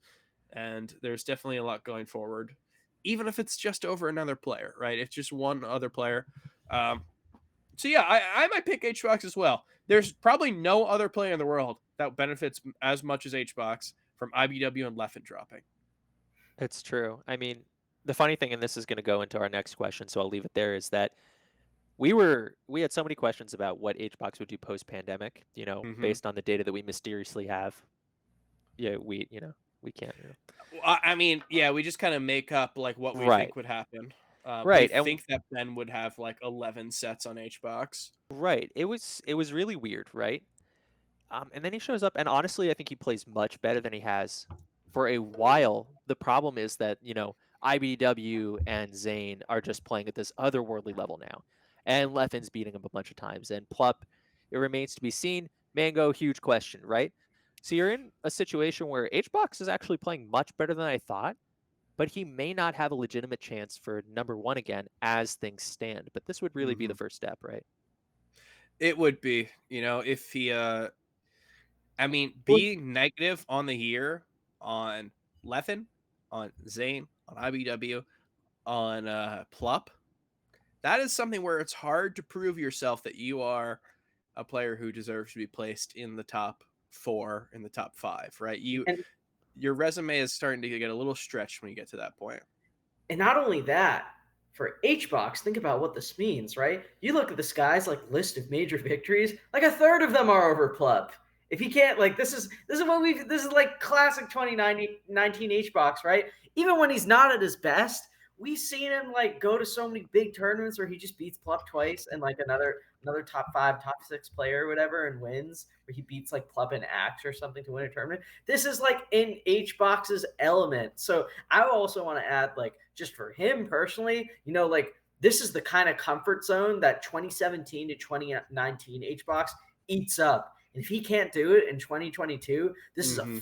And there's definitely a lot going forward, even if it's just over another player, right? It's just one other player. So yeah, I might pick Hbox as well. There's probably no other player in the world that benefits as much as Hbox from IBW and Leffen dropping. It's true. I mean, the funny thing, and this is going to go into our next question, so I'll leave it there, is that we had so many questions about what Hbox would do post-pandemic, based on the data that we mysteriously have. Yeah, we can't. I mean, yeah, we just kind of make up like what we think would happen. Right. I think that Ben would have like 11 sets on Hbox. Right. It was really weird, right? And then he shows up, and honestly, I think he plays much better than he has for a while. The problem is that, IBW and Zane are just playing at this otherworldly level now. And Leffen's beating him a bunch of times. And Plup, it remains to be seen. Mango, huge question, right? So you're in a situation where Hbox is actually playing much better than I thought, but he may not have a legitimate chance for number one again as things stand. But this would really be the first step, right? It would be, if he, being negative on the year on Leffen, on Zane, on IBW, on Plup, that is something where it's hard to prove yourself that you are a player who deserves to be placed in the top 4, in the top 5, right? Your resume is starting to get a little stretched when you get to that point. And not only that, for Hbox, think about what this means, right? You look at this guy's list of major victories, like a third of them are over Plup. If he can't, this is like classic 2019 Hbox, right? Even when he's not at his best, we've seen him go to so many big tournaments where he just beats Plup twice and another another top 5, top 6 player or whatever and wins, where he beats like Club and Axe or something to win a tournament. This is like in Hbox's element. So I also want to add, like, just for him personally, like, this is the kind of comfort zone that 2017 to 2019 Hbox eats up. And if he can't do it in 2022, this is a fun,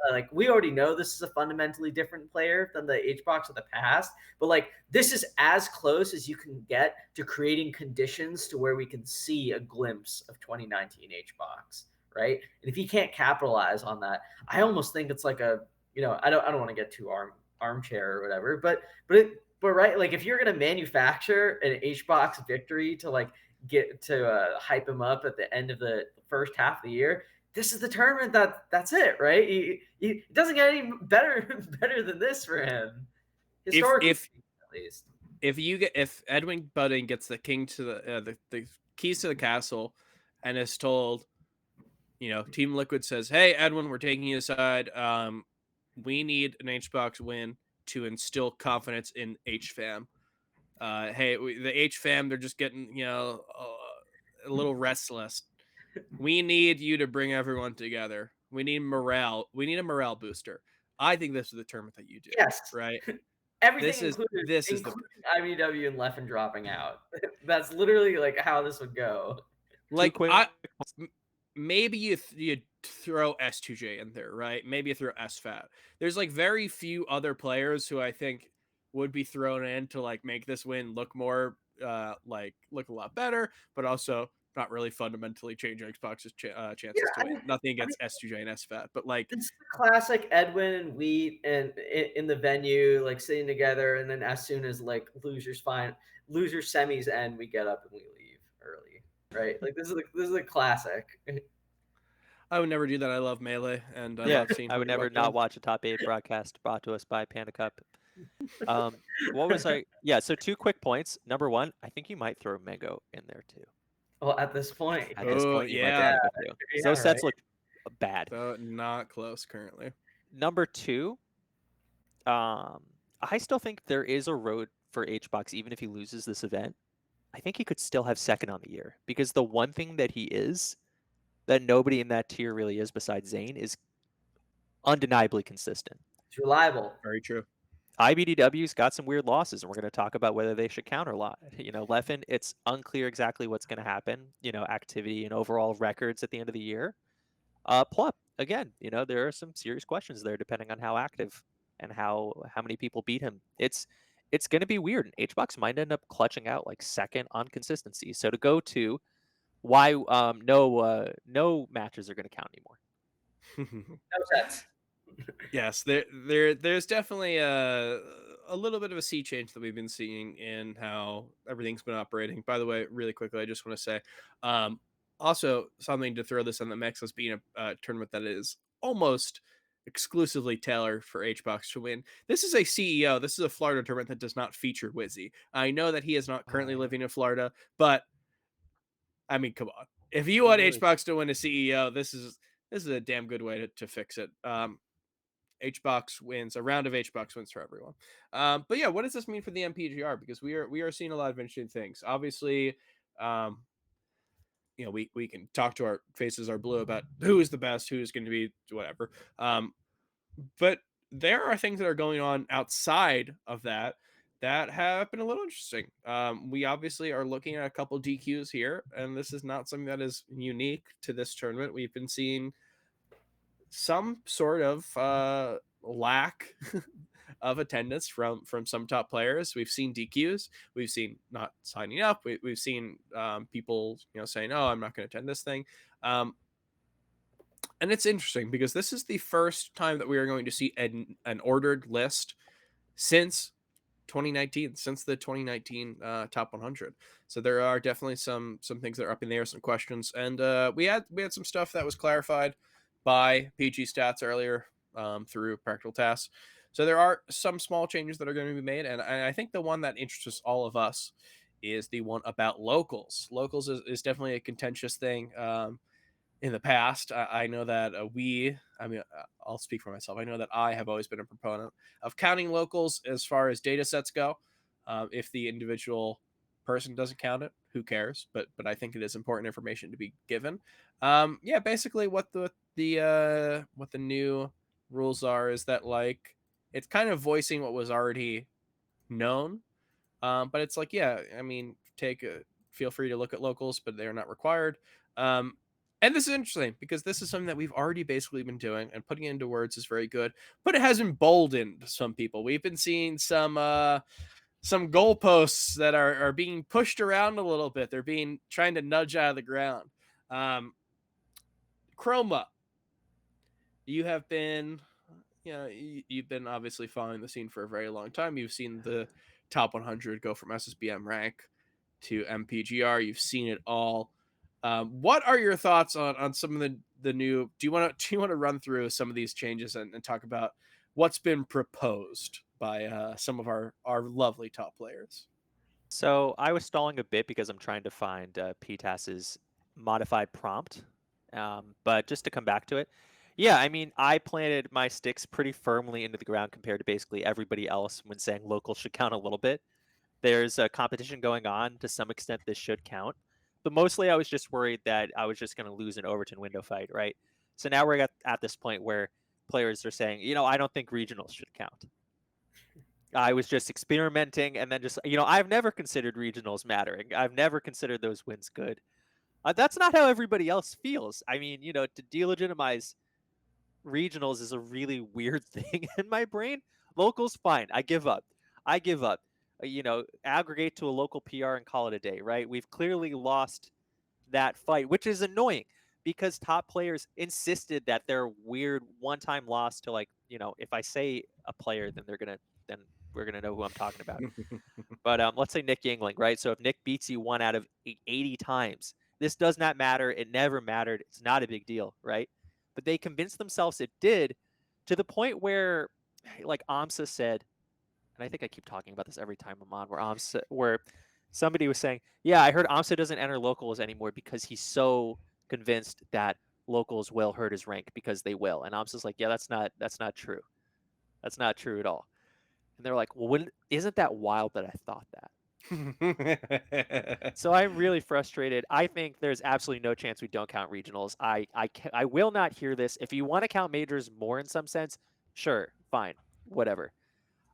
like, we already know this is a fundamentally different player than the Hbox of the past, but like, this is as close as you can get to creating conditions to where we can see a glimpse of 2019 Hbox, right? And if he can't capitalize on that, I almost think it's like a, I don't want to get too armchair or whatever, but right, like, if you're gonna manufacture an Hbox victory to like get to hype him up at the end of the first half of the year, this is the tournament that's it, right? It doesn't get any better than this for him, historically, if at least. If Edwin Budding gets the king to the keys to the castle and is told, Team Liquid says, "Hey, Edwin, we're taking you aside. We need an Hbox win to instill confidence in HFAM. Hey, the HFAM, they're just getting, a little restless. We need you to bring everyone together. We need morale. We need a morale booster." I think this is the tournament that you do. Yes. Right? Everything including IBW and Leffen dropping out. That's literally like how this would go. Like, maybe you throw S2J in there, right? Maybe you throw SFAT. There's like very few other players who I think would be thrown in to like make this win look more look a lot better, but also not really fundamentally change Xbox's chances to win. Nothing against S2J and SFAT, but like, it's classic Edwin and Wheat and in the venue, like sitting together, and then as soon as like losers semis end, we get up and we leave early, right? Like, this is a classic. I would never do that. I love Melee, and I yeah, love seeing. I would never not watch a top 8 broadcast brought to us by Panda Cup. What was I? Yeah, so 2 quick points. Number 1, I think you might throw Mango in there too. Well, at this point, you might throw Mango too. Those sets look bad. So not close currently. Number 2, I still think there is a road for Hbox, even if he loses this event. I think he could still have second on the year, because the one thing that he is that nobody in that tier really is besides Zane is undeniably consistent. It's reliable. Very true. IBDW's got some weird losses, and we're going to talk about whether they should counter a lot. Leffen, it's unclear exactly what's going to happen, activity and overall records at the end of the year. Plup, again, there are some serious questions there depending on how active and how many people beat him. It's going to be weird. Hbox might end up clutching out like second on consistency. So to go to why no matches are going to count anymore. No sets. Yes, there's definitely a little bit of a sea change that we've been seeing in how everything's been operating. By the way, really quickly, I just want to say, also something to throw this in the mix as being a tournament that is almost exclusively tailored for Hbox to win. This is a CEO. This is a Florida tournament that does not feature Wizzy. I know that he is not currently living in Florida, but I mean, come on. If you want Hbox to win a CEO, this is a damn good way to fix it. Hbox wins, a round of Hbox wins for everyone. But yeah, what does this mean for the MPGR? Because we are seeing a lot of interesting things. Obviously, we can talk to our faces are blue about who is the best, who is going to be whatever. But there are things that are going on outside of that have been a little interesting. We obviously are looking at a couple DQs here, and this is not something that is unique to this tournament. We've been seeing some sort of lack of attendance from some top players. We've seen DQs. We've seen not signing up. We've seen people saying, "Oh, I'm not going to attend this thing." And it's interesting because this is the first time that we are going to see an ordered list since 2019, since the 2019 top 100. So there are definitely some things that are up in the air, some questions, and we had some stuff that was clarified by PG Stats earlier through practical tasks. So there are some small changes that are going to be made, and I think the one that interests all of us is the one about locals. Locals is definitely a contentious thing. In the past, I know that I'll speak for myself. I know that I have always been a proponent of counting locals as far as data sets go. If the individual person doesn't count it, who cares? But I think it is important information to be given. Yeah, basically what the new rules are is that like it's kind of voicing what was already known. But it's like, yeah, I mean, feel free to look at locals, but they're not required. Um, and this is interesting because this is something that we've already basically been doing, and putting it into words is very good. But it has emboldened some people. We've been seeing some goalposts that are being pushed around a little bit. They're being trying to nudge out of the ground. Um, Chroma, you have been, you've been obviously following the scene for a very long time. You've seen the top 100 go from SSBM rank to MPGR. You've seen it all. What are your thoughts on some of the new? Do you want to run through some of these changes and talk about what's been proposed by some of our lovely top players? So I was stalling a bit because I'm trying to find PTAS's modified prompt. But just to come back to it, yeah, I mean, I planted my sticks pretty firmly into the ground compared to basically everybody else when saying local should count a little bit. There's a competition going on. To some extent, this should count. But mostly, I was just worried that I was just going to lose an Overton window fight, right? So now we're at this point where players are saying, I don't think regionals should count. I was just experimenting and then just, I've never considered regionals mattering. I've never considered those wins good. That's not how everybody else feels. I mean, to delegitimize regionals is a really weird thing in my brain. Locals, fine. I give up. I give up. Aggregate to a local PR and call it a day, right? We've clearly lost that fight, which is annoying because top players insisted that their weird one-time loss to if I say a player, then then we're gonna know who I'm talking about. But let's say Nick Yingling, right? So if Nick beats you 1 out of 80 times, this does not matter. It never mattered. It's not a big deal, right? But they convinced themselves it did, to the point where, like AMSA said, and I think I keep talking about this every time I'm on, where somebody was saying, yeah, I heard AMSA doesn't enter locals anymore because he's so convinced that locals will hurt his rank because they will. And AMSA's like, yeah, that's not true. That's not true at all. And they're like, well, isn't that wild that I thought that? So I'm really frustrated. I think there's absolutely no chance we don't count regionals. I will not hear this. If you want to count majors more in some sense, sure, fine, whatever.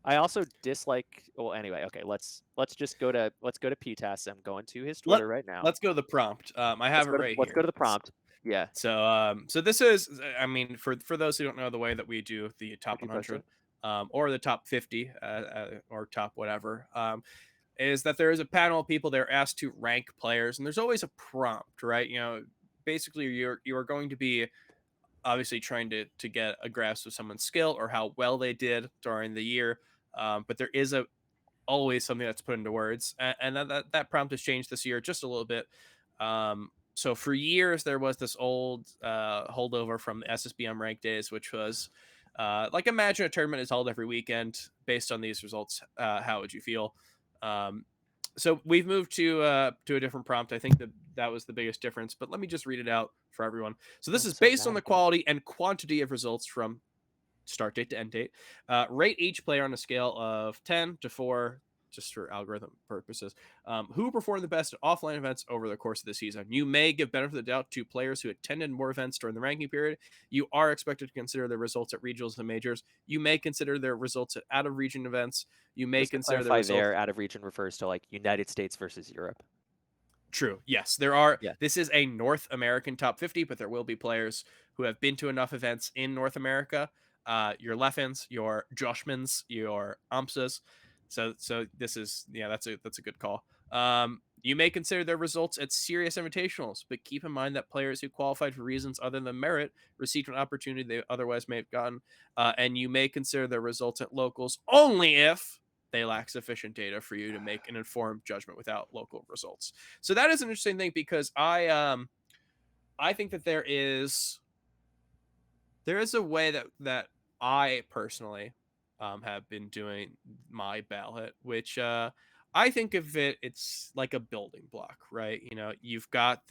I also dislike. Well, anyway, okay. Let's just go to PTAS. I'm going to his Twitter right now. Let's go to the prompt. I have it right let's here. go to the prompt. Yeah. So this is, I mean, for those who don't know the way that we do the top Would you post 100, or the top 50, or top whatever, is that there is a panel of people that are asked to rank players, and there's always a prompt, right? Basically you are going to be obviously trying to get a grasp of someone's skill or how well they did during the year. But there is always something that's put into words, and that prompt has changed this year just a little bit. So for years there was this old holdover from the SSBM rank days, which was like, imagine a tournament is held every weekend. Based on these results, how would you feel? So we've moved to a different prompt. I think that was the biggest difference, but let me just read it out for everyone. So this is based on the quality and quantity of results from start date to end date. Rate each player on a scale of 10 to 4, just for algorithm purposes. Who performed the best at offline events over the course of the season? You may give benefit of the doubt to players who attended more events during the ranking period. You are expected to consider their results at regionals and majors. You may consider their results at out of region events. You may consider their results. There, out of region refers to United States versus Europe. True. Yes, there are. Yeah. This is a North American top 50, but there will be players who have been to enough events in North America. Your Leffins, your Joshmans, your Amsas. So this is, that's a good call. You may consider their results at serious invitationals, but keep in mind that players who qualified for reasons other than merit received an opportunity they otherwise may have gotten, and you may consider their results at locals only if they lack sufficient data for you to make an informed judgment without local results. So that is an interesting thing, because I think that there is a way that I personally have been doing my ballot, which I think of it's like a building block, right? You've got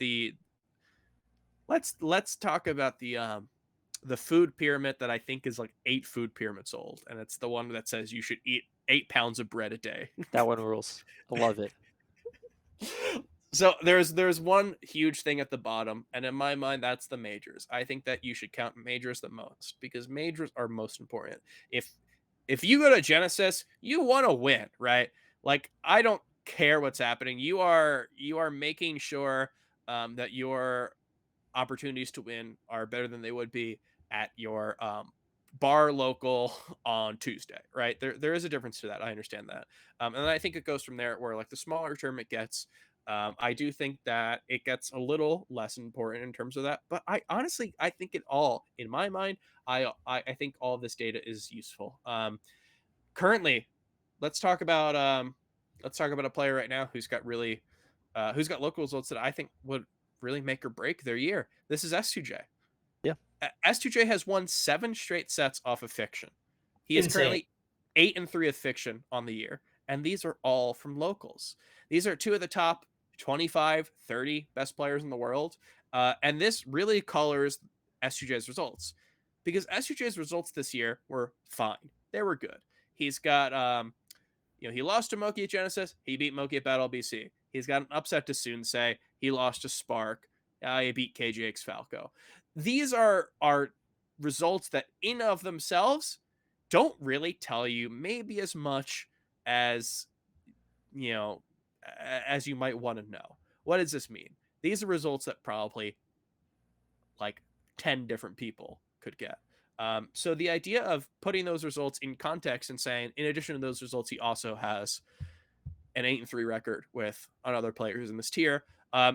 let's talk about the food pyramid that I think is like 8 food pyramids old, and it's the one that says you should eat 8 pounds of bread a day. That one rules. I love it. So there's one huge thing at the bottom, and in my mind, that's the majors. I think that you should count majors the most because majors are most important. If you go to Genesis, you want to win, right? Like I don't care what's happening. You are making sure that your opportunities to win are better than they would be at your bar local on Tuesday, right? There is a difference to that. I understand that, and I think it goes from there. Where like the smaller tournament gets, I do think that it gets a little less important in terms of that. But I honestly, I think it all in my mind. I think all of this data is useful. Currently, let's talk about a player right now who's got local results that I think would really make or break their year. This is S2J. Yeah. S2J has won 7 straight sets off of Fiction. He is Insane. currently 8-3 with Fiction on the year, and these are all from locals. These are 2 of the top 25, 30 best players in the world, and this really colors S2J's results because S2J's results this year were fine. They were good. He's got he lost to Moki at Genesis. He beat Moki at Battle BC. He's got an upset to Sunsei. He lost to Spark. He beat KJX Falco. These are results that in of themselves don't really tell you maybe as much as as you might want to know. What does this mean? These are results that probably like 10 different people could get. So the idea of putting those results in context and saying, in addition to those results, he also has an 8-3 record with other players in this tier.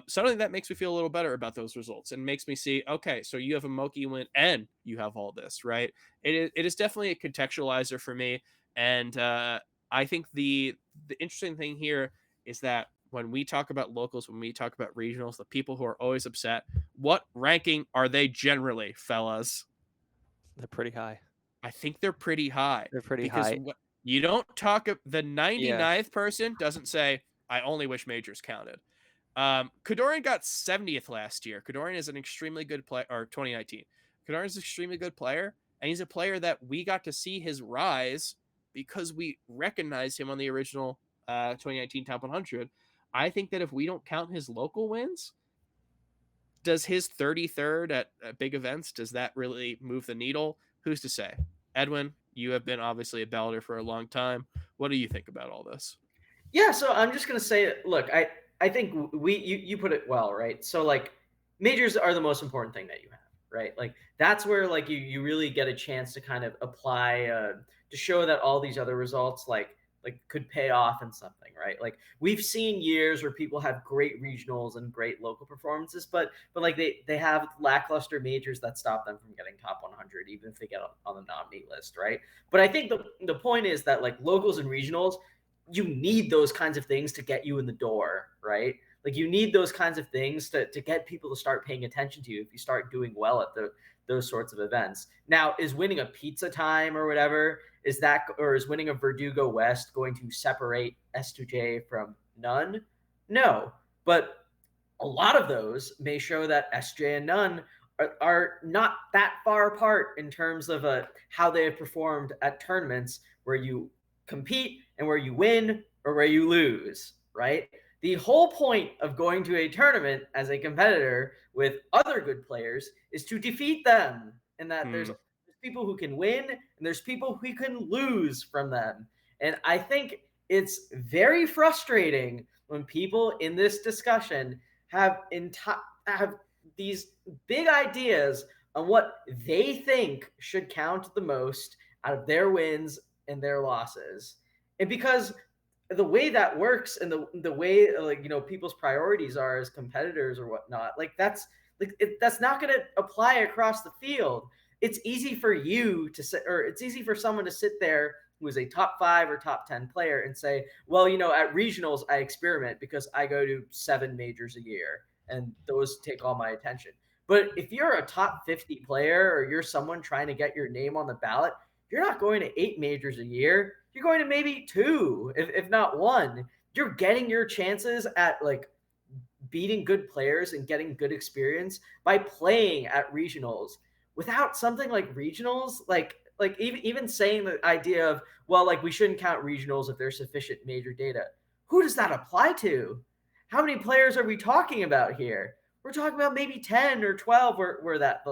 Suddenly that makes me feel a little better about those results and makes me see, okay, so you have a Moki win and you have all this, right? It is definitely a contextualizer for me. And I think the interesting thing here is that when we talk about locals, when we talk about regionals, the people who are always upset, what ranking are they generally, fellas? They're pretty high. I think they're pretty high. They're pretty because high. You don't talk. The 99th Yeah. person doesn't say, I only wish majors counted. Kadorian got 70th last year. Kadorian is an extremely good player, or 2019. Kadorian is an extremely good player, and he's a player that we got to see his rise because we recognized him on the original 2019 Top 100. I think that if we don't count his local wins, does his 33rd at big events, does that really move the needle? Who's to say? Edwin, you have been obviously a ballader for a long time. What do you think about all this? Yeah, so I'm just gonna say, look, I think you put it well, right? So like majors are the most important thing that you have, right? Like that's where like you really get a chance to kind of apply to show that all these other results like could pay off in something, right? Like we've seen years where people have great regionals and great local performances, but like they have lackluster majors that stop them from getting top 100, even if they get on the nominee list, right? But I think the point is that like locals and regionals, you need those kinds of things to get you in the door, right? Like you need those kinds of things to get people to start paying attention to you if you start doing well at those sorts of events. Now, is winning a pizza time or whatever, is winning a Verdugo West going to separate S2J from none? No. But a lot of those may show that SJ and none are not that far apart in terms of how they have performed at tournaments where you compete and where you win or where you lose, right? The whole point of going to a tournament as a competitor with other good players is to defeat them, and that there's people who can win and there's people who can lose from them. And I think it's very frustrating when people in this discussion have these big ideas on what they think should count the most out of their wins and their losses. And because the way that works and the way like people's priorities are as competitors or whatnot, like that's not going to apply across the field. It's easy for you to sit, or it's easy for someone to sit there who is a top 5 or top 10 player and say, well, at regionals I experiment because I go to 7 majors a year and those take all my attention. But if you're a top 50 player or you're someone trying to get your name on the ballot, you're not going to 8 majors a year. You're going to maybe 2, if not 1. You're getting your chances at like beating good players and getting good experience by playing at regionals. Without something like regionals, like even saying the idea of, well, like we shouldn't count regionals if there's sufficient major data. Who does that apply to? how many players are we talking about here? We're talking about maybe 10 or 12 where that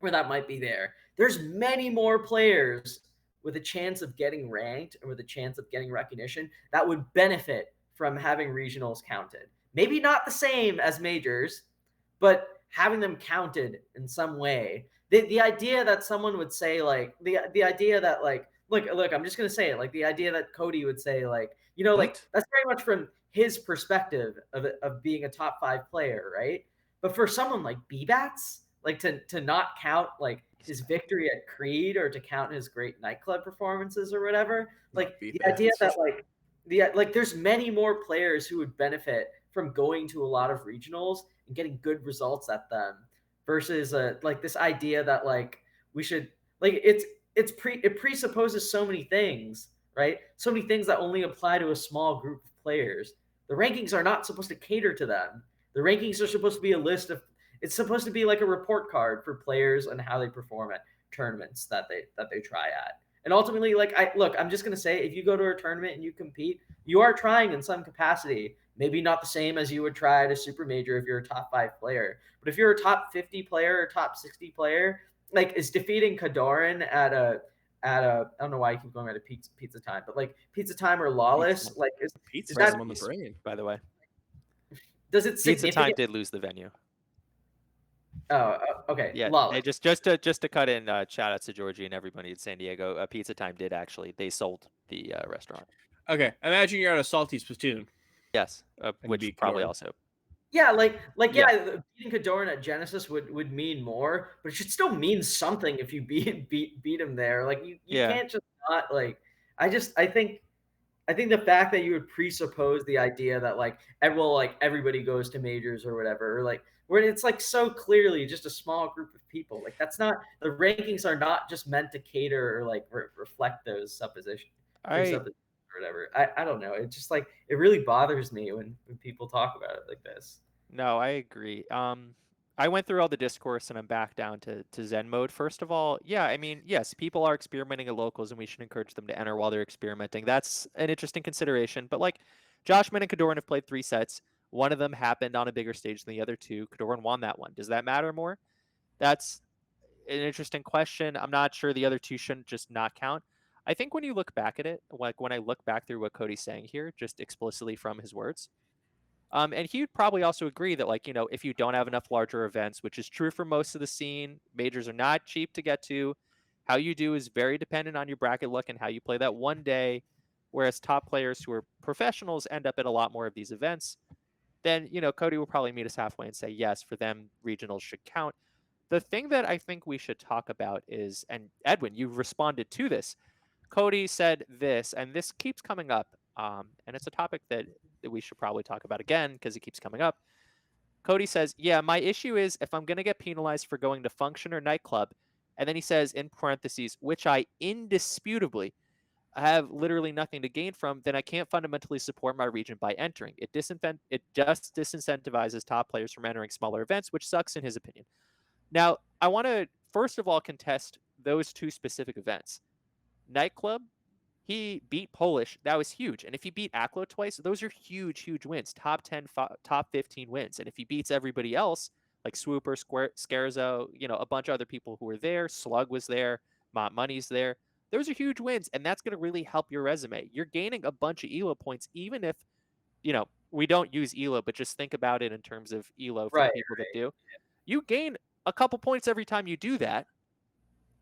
might be there. There's many more players with a chance of getting ranked and with a chance of getting recognition that would benefit from having regionals counted. Maybe not the same as majors, but having them counted in some way. The idea that someone would say like the idea that like look, I'm just gonna say it, like the idea that Cody would say like, like that's very much from his perspective of being a top 5 player, right? But for someone like BBats, like to not count like his victory at Creed or to count his great nightclub performances or whatever, like the idea that like there's many more players who would benefit from going to a lot of regionals and getting good results at them versus like this idea that like we should like it presupposes so many things, right? So many things that only apply to a small group of players. The rankings are not supposed to cater to them. The rankings are supposed to be a list of it's supposed to be like a report card for players and how they perform at tournaments that they try at. And ultimately, like I'm just gonna say, if you go to a tournament and you compete, you are trying in some capacity. Maybe not the same as you would try at a super major if you're a top 5 player. But if you're a top 50 player or top 60 player, like is defeating Kadoran at a I don't know why I keep going at pizza time, but like pizza time or lawless, like is that on the brain, by the way? Does it Pizza Time did lose the venue. Oh, okay. Yeah, lawless. just to cut in, shout outs to Georgie and everybody in San Diego. Pizza Time did actually, they sold the restaurant. Okay, imagine you're on a salty Splatoon. Yes, which probably Kadoran. also. Yeah, yeah, beating Kadoran at Genesis would mean more, but it should still mean something if you beat him there. Like you can't just not like. I think the fact that you would presuppose the idea that like everybody goes to majors or whatever, or like where it's like so clearly just a small group of people. Like that's not the rankings are not just meant to cater or like reflect those suppositions. Or whatever. I don't know. It's just like it really bothers me when people talk about it like this. No, I agree. I went through all the discourse and I'm back down to Zen mode. First of all, yeah, I mean, yes, people are experimenting at locals and we should encourage them to enter while they're experimenting. That's an interesting consideration. But like Joshman and Kadoran have played 3 sets. One of them happened on a bigger stage than the other 2. Kadoran won that one. Does that matter more? That's an interesting question. I'm not sure the other 2 shouldn't just not count. I think when you look back at it, like when I look back through what Cody's saying here, just explicitly from his words, and he would probably also agree that, like, if you don't have enough larger events, which is true for most of the scene, majors are not cheap to get to. How you do is very dependent on your bracket luck and how you play that one day. Whereas top players who are professionals end up at a lot more of these events. Then, Cody will probably meet us halfway and say, yes, for them, regionals should count. The thing that I think we should talk about is, and Edwin, you responded to this. Cody said this, and this keeps coming up, and it's a topic that we should probably talk about again because it keeps coming up. Cody says, yeah, my issue is if I'm going to get penalized for going to function or nightclub, and then he says in parentheses, which I indisputably have literally nothing to gain from, then I can't fundamentally support my region by entering. It just disincentivizes top players from entering smaller events, which sucks in his opinion. Now, I want to first of all contest those 2 specific events. Nightclub, he beat Polish. That was huge. And if he beat Aklo twice, those are huge, huge wins. Top 10, top 15 wins. And if he beats everybody else, like Swooper, Scarzo, a bunch of other people who were there, Slug was there, Mont Money's there, those are huge wins. And that's going to really help your resume. You're gaining a bunch of ELO points, even if, we don't use ELO, but just think about it in terms of ELO for the people that do. You gain a couple points every time you do that.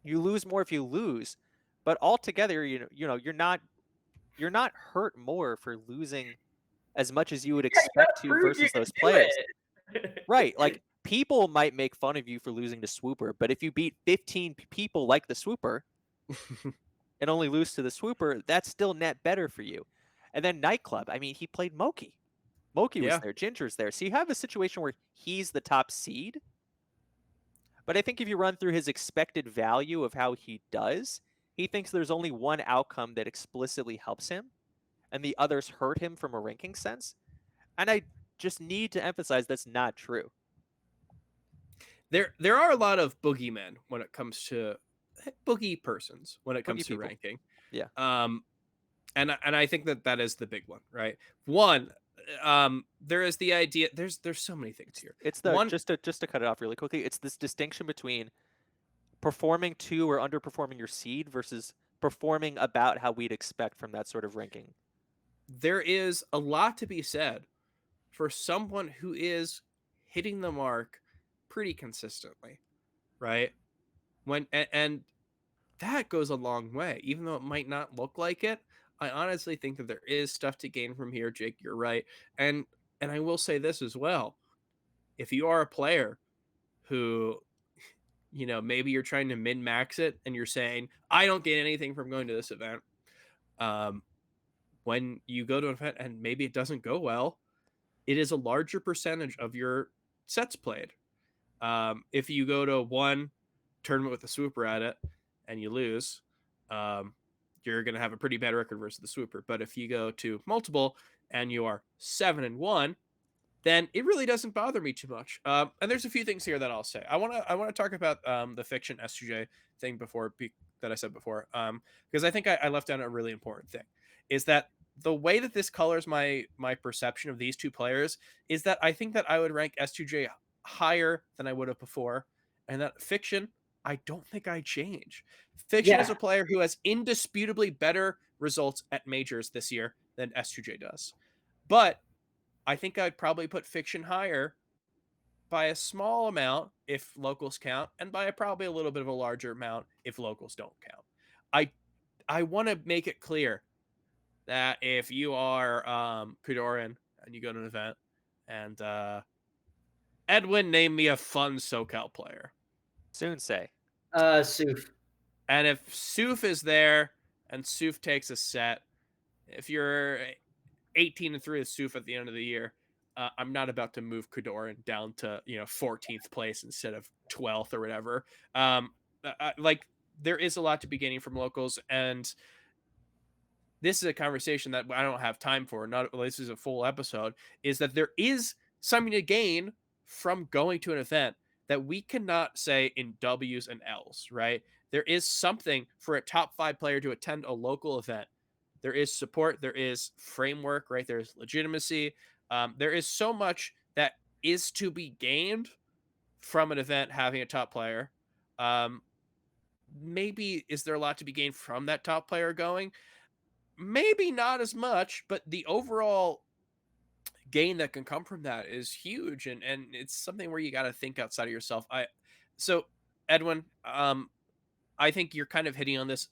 You lose more if you lose. But altogether, you're not hurt more for losing as much as you would expect to versus those players. Right. Like people might make fun of you for losing to Swooper, but if you beat 15 people like the Swooper and only lose to the Swooper, that's still net better for you. And then Nightclub, I mean, he played Moki. Moki was there, Ginger's there. So you have a situation where he's the top seed. But I think if you run through his expected value of how he does, he thinks there's only one outcome that explicitly helps him, and the others hurt him from a ranking sense. And I just need to emphasize that's not true. There are a lot of boogeymen when it comes to boogie persons when it comes to ranking. Yeah. And I think that is the big one, right? One, there is the idea. There's so many things here. It's One, just to cut it off really quickly. It's this distinction between performing to or underperforming your seed versus performing about how we'd expect from that sort of ranking. there is a lot to be said for someone who is hitting the mark pretty consistently, right? And that goes a long way, even though it might not look like it. I honestly think that there is stuff to gain from here, Jake. You're right, and I will say this as well: if you are a player who, maybe you're trying to min max it, and you're saying, I don't get anything from going to this event. Um, when you go to an event and maybe it doesn't go well, it is a larger percentage of your sets played. If you go to one tournament with a swooper at it and you lose, um, you're going to have a pretty bad record versus the swooper. But if you go to multiple and you are 7-1, then it really doesn't bother me too much. And there's a few things here that I'll say. I want to talk about the fiction S2J thing that I said before, because I think I left out a really important thing, is that the way that this colors my perception of these two players is that I think that I would rank S2J higher than I would have before, and that fiction I don't think I change. Fiction is Yeah. a player who has indisputably better results at majors this year than S2J does, but I think I'd probably put fiction higher by a small amount if locals count, and by probably a little bit of a larger amount if locals don't count. I want to make it clear that if you are Kudoran and you go to an event and Edwin, name me a fun SoCal player. Soon say. Soof. And if Soof is there and Soof takes a set, if you're 18-3 with Soof at the end of the year, I'm not about to move Kudoran down to 14th place instead of 12th or whatever. Like, there is a lot to be gaining from locals, and this is a conversation that I don't have time for. Not this is a full episode. Is that there is something to gain from going to an event that we cannot say in W's and L's, right? There is something for a top 5 player to attend a local event. There is support. There is framework, right? There's legitimacy. There is so much that is to be gained from an event having a top player. Maybe is there a lot to be gained from that top player going? Maybe not as much, but the overall gain that can come from that is huge, and it's something where you got to think outside of yourself. So Edwin, I think you're kind of hitting on this,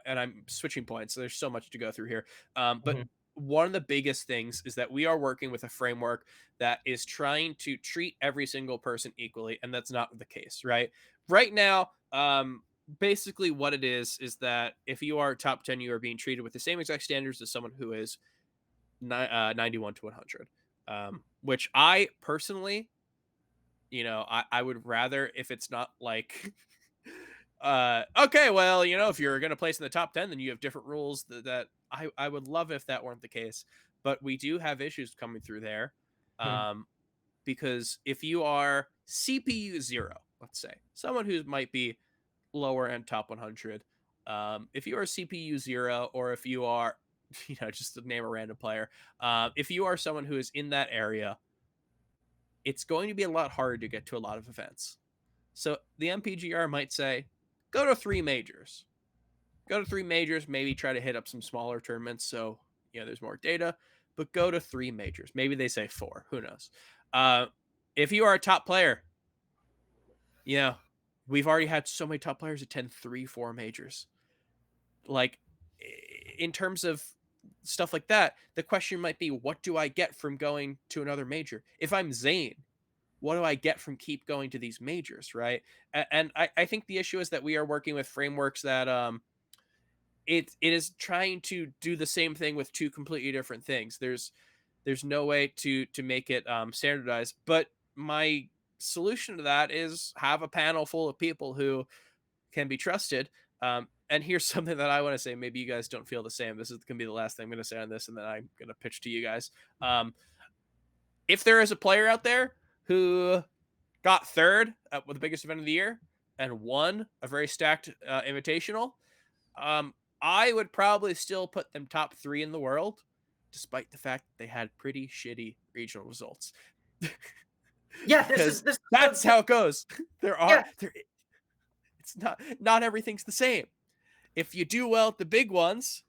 and I'm switching points. So there's so much to go through here. But one of the biggest things is that we are working with a framework that is trying to treat every single person equally, and that's not the case, right? Right now, basically what it is that if you are top 10, you are being treated with the same exact standards as someone who is 91 to 100, which I personally, I would rather, if it's not like okay, well, if you're going to place in the top 10, then you have different rules that I would love if that weren't the case, but we do have issues coming through there. Because if you are CPU 0, let's say someone who might be lower end top 100, if you are CPU 0, or if you are just to name a random player, if you are someone who is in that area, it's going to be a lot harder to get to a lot of events. So the MPGR might say, go to 3 majors. Go to 3 majors, maybe try to hit up some smaller tournaments so there's more data, but go to 3 majors. Maybe they say 4, who knows. If you are a top player, we've already had so many top players attend 3-4 majors. Like, in terms of stuff like that, the question might be, what do I get from going to another major? If I'm Zane, what do I get from keep going to these majors, right? And I think the issue is that we are working with frameworks that it is trying to do the same thing with 2 completely different things. There's no way to make it standardized, but my solution to that is have a panel full of people who can be trusted. And here's something that I want to say. Maybe you guys don't feel the same. This is going to be the last thing I'm going to say on this, and then I'm going to pitch to you guys. If there is a player out there who got 3rd at the biggest event of the year and won a very stacked invitational, I would probably still put them top 3 in the world despite the fact that they had pretty shitty regional results. Yeah, Because this that's how it goes. Yeah. It's not everything's the same. If you do well at the big ones,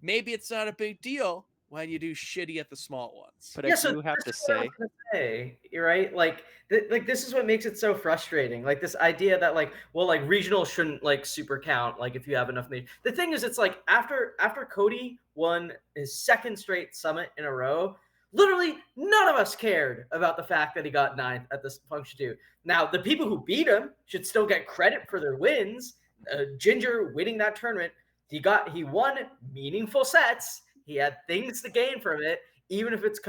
maybe it's not a big deal when you do shitty at the small ones. But Yeah, I so do have this to is what I was say, gonna say. You're right. Like, this is what makes it so frustrating. Like this idea that like, well, like regional shouldn't like super count. Like if you have enough major. The thing is, it's like after Cody won his second straight summit in a row, literally none of us cared about the fact that he got ninth at this function two. Now the people who beat him should still get credit for their wins. Ginger winning that tournament, he won meaningful sets. He had things to gain from it, even if it's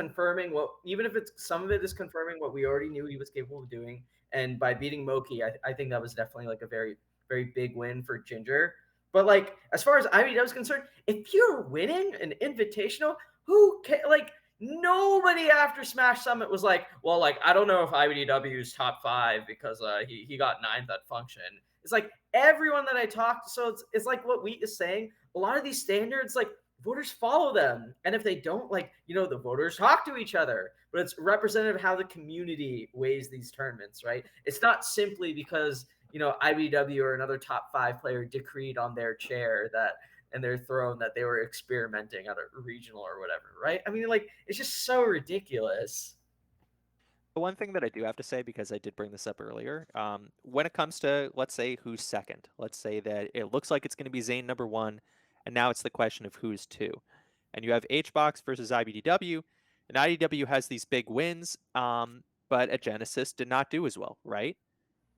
some of it is confirming what we already knew he was capable of doing. And by beating Moki, I think that was definitely like a very, very big win for Ginger. But like as far as IBDW is concerned, if you're winning an invitational, who can like nobody after Smash Summit was like, well, like I don't know if IBDW is top 5 because he got 9th at function. It's like everyone that I talked to, so it's like what Wheat is saying. A lot of these standards, like voters follow them, and if they don't, like the voters talk to each other. But it's representative of how the community weighs these tournaments, right? It's not simply because IBW or another top 5 player decreed on their chair and their throne that they were experimenting at a regional or whatever, right? I mean, like it's just so ridiculous. the one thing that I do have to say, because I did bring this up earlier, when it comes to, let's say, who's second, let's say that it looks like it's going to be Zane number 1, and now it's the question of who's 2. And you have Hbox versus IBDW, and IBDW has these big wins, but at Genesis did not do as well, right?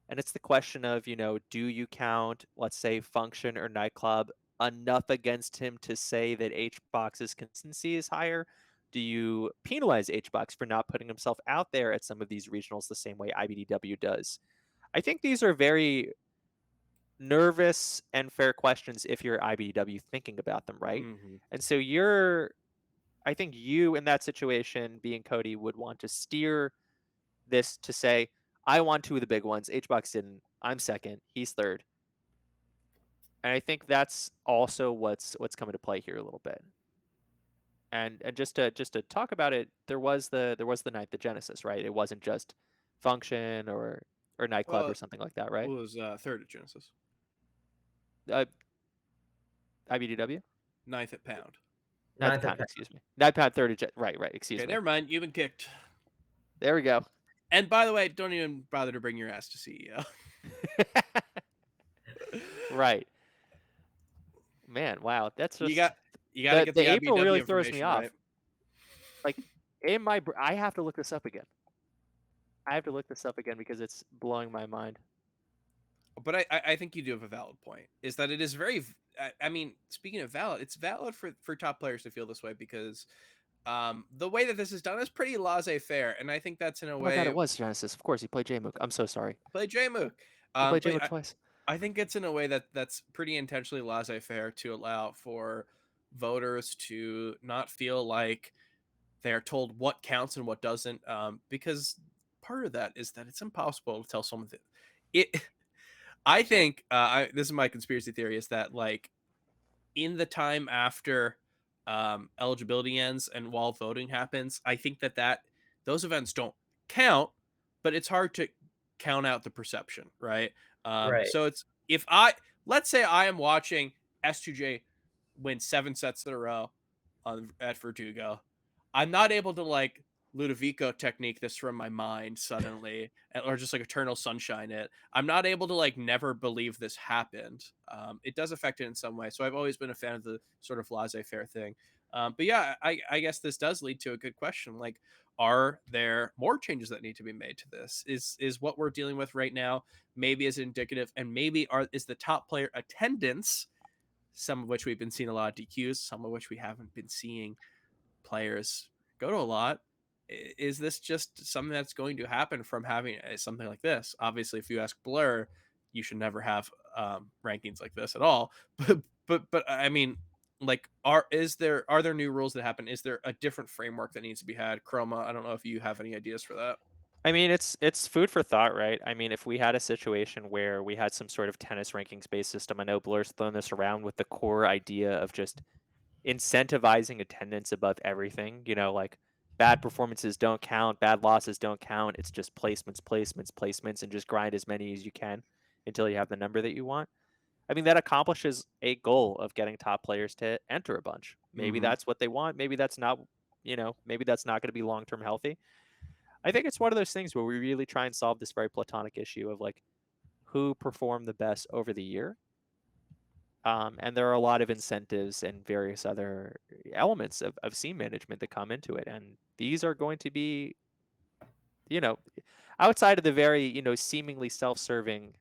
And it's the question of, do you count, let's say, Function or Nightclub enough against him to say that Hbox's consistency is higher? Do you penalize Hbox for not putting himself out there at some of these regionals the same way IBDW does? I think these are very nervous and fair questions if you're IBDW thinking about them, right? Mm-hmm. And so I think you in that situation, being Cody, would want to steer this to say, I won 2 of the big ones. Hbox didn't. I'm second. He's third. And I think that's also what's coming to play here a little bit. And just to talk about it, there was the night, the Genesis, right? It wasn't just Function or Nightclub or something like that, right? It was third at Genesis. IBDW? 9th at Pound. 9th at Pound, excuse me. 9th Pound, 3rd at right, excuse me. Never mind. You've been kicked. There we go. And by the way, don't even bother to bring your ass to CEO. Right. Man, wow. That's just... You got to get the April IBDW really throws me off. right? Like, I have to look this up again. Because it's blowing my mind. But I think you do have a valid point. Is that it is very... I mean, speaking of valid, it's valid for top players to feel this way because the way that this is done is pretty laissez-faire, and I think that's in a way... Oh my god, it was Genesis. Of course, he played Jmook. I'm so sorry. Play Jmook. He played Jmook twice. I think it's in a way that's pretty intentionally laissez-faire to allow for voters to not feel like they're told what counts and what doesn't, because part of that is that it's impossible to tell someone that it... I think this is my conspiracy theory, is that like in the time after eligibility ends and while voting happens, I think that those events don't count, but it's hard to count out the perception, right? Right. So it's let's say I am watching S2J win 7 sets in a row at Verdugo. I'm not able to like Ludovico technique this from my mind suddenly, or just like Eternal Sunshine it. I'm not able to like never believe this happened. It does affect it in some way. So I've always been a fan of the sort of laissez-faire thing. But yeah, I guess this does lead to a good question. Like, are there more changes that need to be made to this? Is what we're dealing with right now maybe is indicative, and maybe is the top player attendance, some of which we've been seeing a lot of DQs, some of which we haven't been seeing players go to a lot. Is this just something that's going to happen from having something like this? Obviously, if you ask Blur, you should never have rankings like this at all. But I mean, like, are there new rules that happen? Is there a different framework that needs to be had? Chroma, I don't know if you have any ideas for that. I mean, it's food for thought, right? I mean, if we had a situation where we had some sort of tennis rankings based system, I know Blur's thrown this around with the core idea of just incentivizing attendance above everything. Like bad performances don't count, bad losses don't count. It's just placements, placements, placements, and just grind as many as you can until you have the number that you want. I mean, that accomplishes a goal of getting top players to enter a bunch. Maybe Mhm. that's what they want. Maybe that's not, maybe that's not going to be long term healthy. I think it's one of those things where we really try and solve this very platonic issue of like who performed the best over the year. And there are a lot of incentives and various other elements of scene management that come into it. And these are going to be, you know, outside of the very, seemingly self serving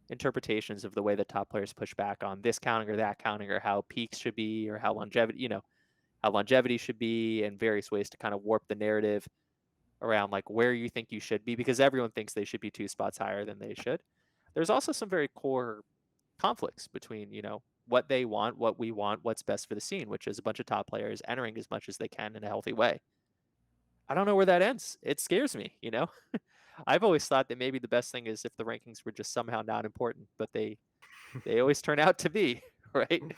interpretations of the way that top players push back on this counting or that counting or how peaks should be or how longevity should be and various ways to kind of warp the narrative around like where you think you should be because everyone thinks they should be 2 spots higher than they should. There's also some very core conflicts between, what they want, what we want, what's best for the scene, which is a bunch of top players entering as much as they can in a healthy way. I don't know where that ends. It scares me. I've always thought that maybe the best thing is if the rankings were just somehow not important, but they always turn out to be, right? People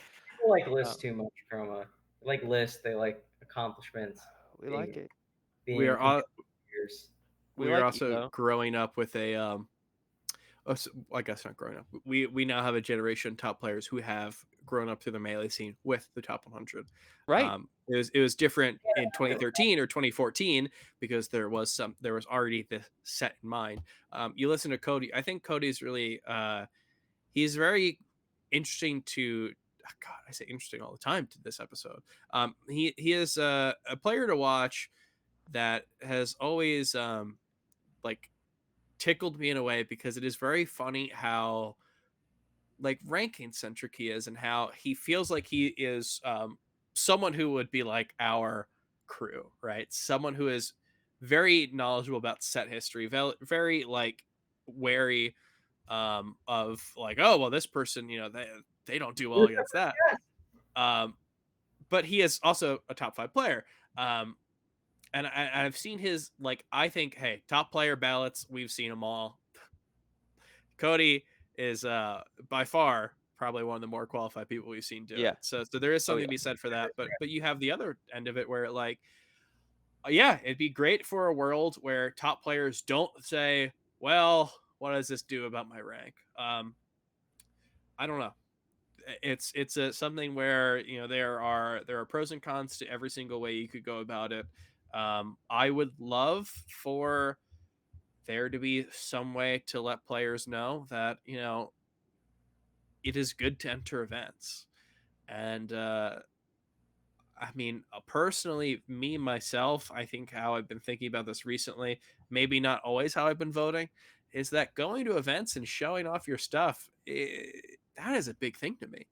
like lists too much, Chroma. They like lists, they like accomplishments, We like it. We being are all, years. We we are like also ego. growing up with a I guess not growing up. We now have a generation of top players who have grown up through the Melee scene with the top 100. Right. It was different Yeah, in 2013 or 2014 because there was already this set in mind. You listen to Cody. I think Cody's really he's very interesting to. God, I say interesting all the time to this episode. He is a player to watch that has always like tickled me in a way because it is very funny how like ranking centric he is and how he feels like he is someone who would be like our crew, right? Someone who is very knowledgeable about set history, very like wary of like, oh well, this person, they don't do well against that. Um, but he is also a top 5 player. And I've seen his like I think hey top player ballots we've seen them all. Cody is by far probably one of the more qualified people we've seen do Yeah. it. So there is Oh something yeah. to be said for that. But you have the other end of it where like yeah, it'd be great for a world where top players don't say, well, what does this do about my rank? I don't know. It's something where there are pros and cons to every single way you could go about it. I would love for there to be some way to let players know that it is good to enter events. And I mean, personally, me myself, I think how I've been thinking about this recently, maybe not always how I've been voting, is that going to events and showing off your stuff, that is a big thing to me.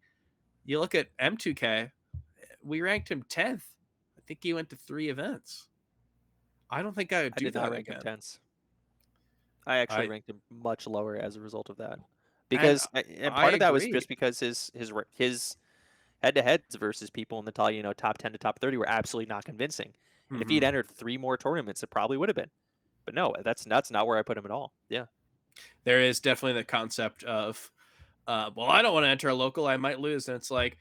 You look at M2K, we ranked him 10th. I think he went to 3 events. I don't think I would I do did that not rank him again. 10s. I actually I ranked him much lower as a result of that. and Because and I part of that was agree. just because his head-to-heads versus people in the top 10 to top 30 were absolutely not convincing. And if he'd Mhm. entered 3 more tournaments, it probably would have been. But no, that's not where I put him at all. Yeah. There is definitely the concept of, well, I don't want to enter a local. I might lose. And it's like,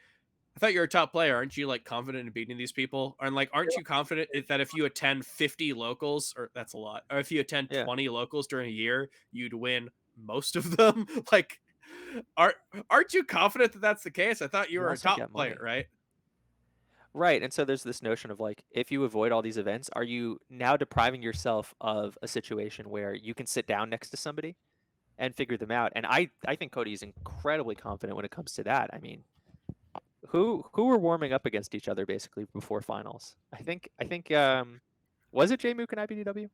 I thought you're a top player. Aren't you like confident in beating these people? And like, aren't you confident that if you attend 50 locals, or that's a lot, or if you attend Yeah. 20 locals during a year, you'd win most of them? Like, aren't aren't you confident that that's the case? I thought you You were a also top get player, money. right? Right. And so there's this notion of like, if you avoid all these events, are you now depriving yourself of a situation where you can sit down next to somebody and figure them out? And I think Cody is incredibly confident when it comes to that. I mean, who were warming up against each other basically before finals? I think was it J Mook and IBDW?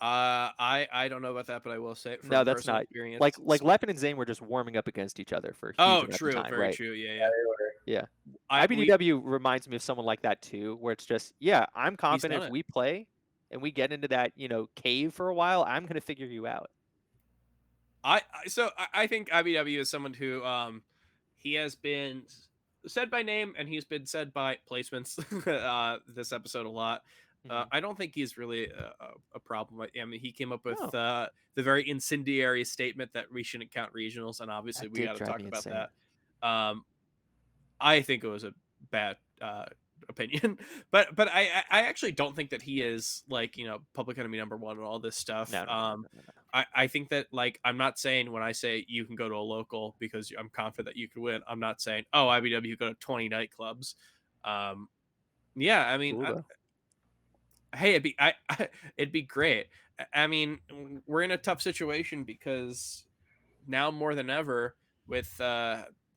I don't know about that, but I will say it No, from that's personal not. experience. Like Leppin and Zane were just warming up against each other for huge Oh, amounts of true, time, very right? true. Yeah, Yeah, yeah. they were. Yeah. We IBDW reminds me of someone like that too, where it's just, yeah, I'm he's confident done if it. we play and we get into that, cave for a while, I'm gonna figure you out. I think IBW is someone who he has been said by name and he's been said by placements this episode a lot. Mhm. I don't think he's really a problem. I mean, he came up with No, the very incendiary statement that we shouldn't count regionals, and obviously that we did got to drive talk me about insane. that. I think it was a bad opinion, but I actually don't think that he is like, you know, public enemy number one and all this stuff. No. I think that, like, I'm not saying when I say you can go to a local because I'm confident that you could win, I'm not saying, oh, IBW go to 20 nightclubs. Yeah, I mean, Cool though. hey, it'd be great. I mean, we're in a tough situation because now more than ever, with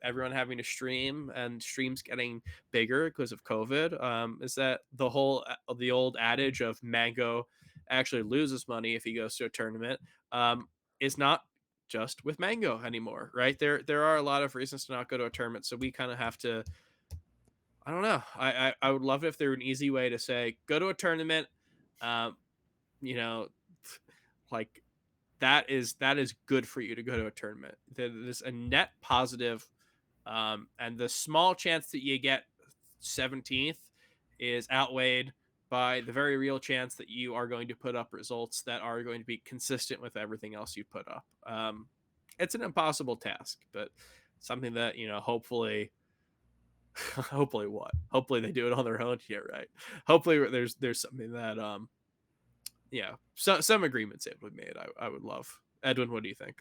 everyone having to stream and streams getting bigger because of COVID, is that the old adage of Mango actually loses money if he goes to a tournament, is not just with Mango anymore, right? There are a lot of reasons to not go to a tournament, so we kind of have to. I don't know. I would love it if there were an easy way to say go to a tournament, um, you know, like that is good for you to go to a tournament. There's a net positive, and the small chance that you get 17th is outweighed by the very real chance that you are going to put up results that are going to be consistent with everything else you put up. It's an impossible task, but something that, you know, hopefully hopefully they do it on their own here, right? Hopefully there's something that yeah, some agreements able to be made. I would love. Edwin, what do you think?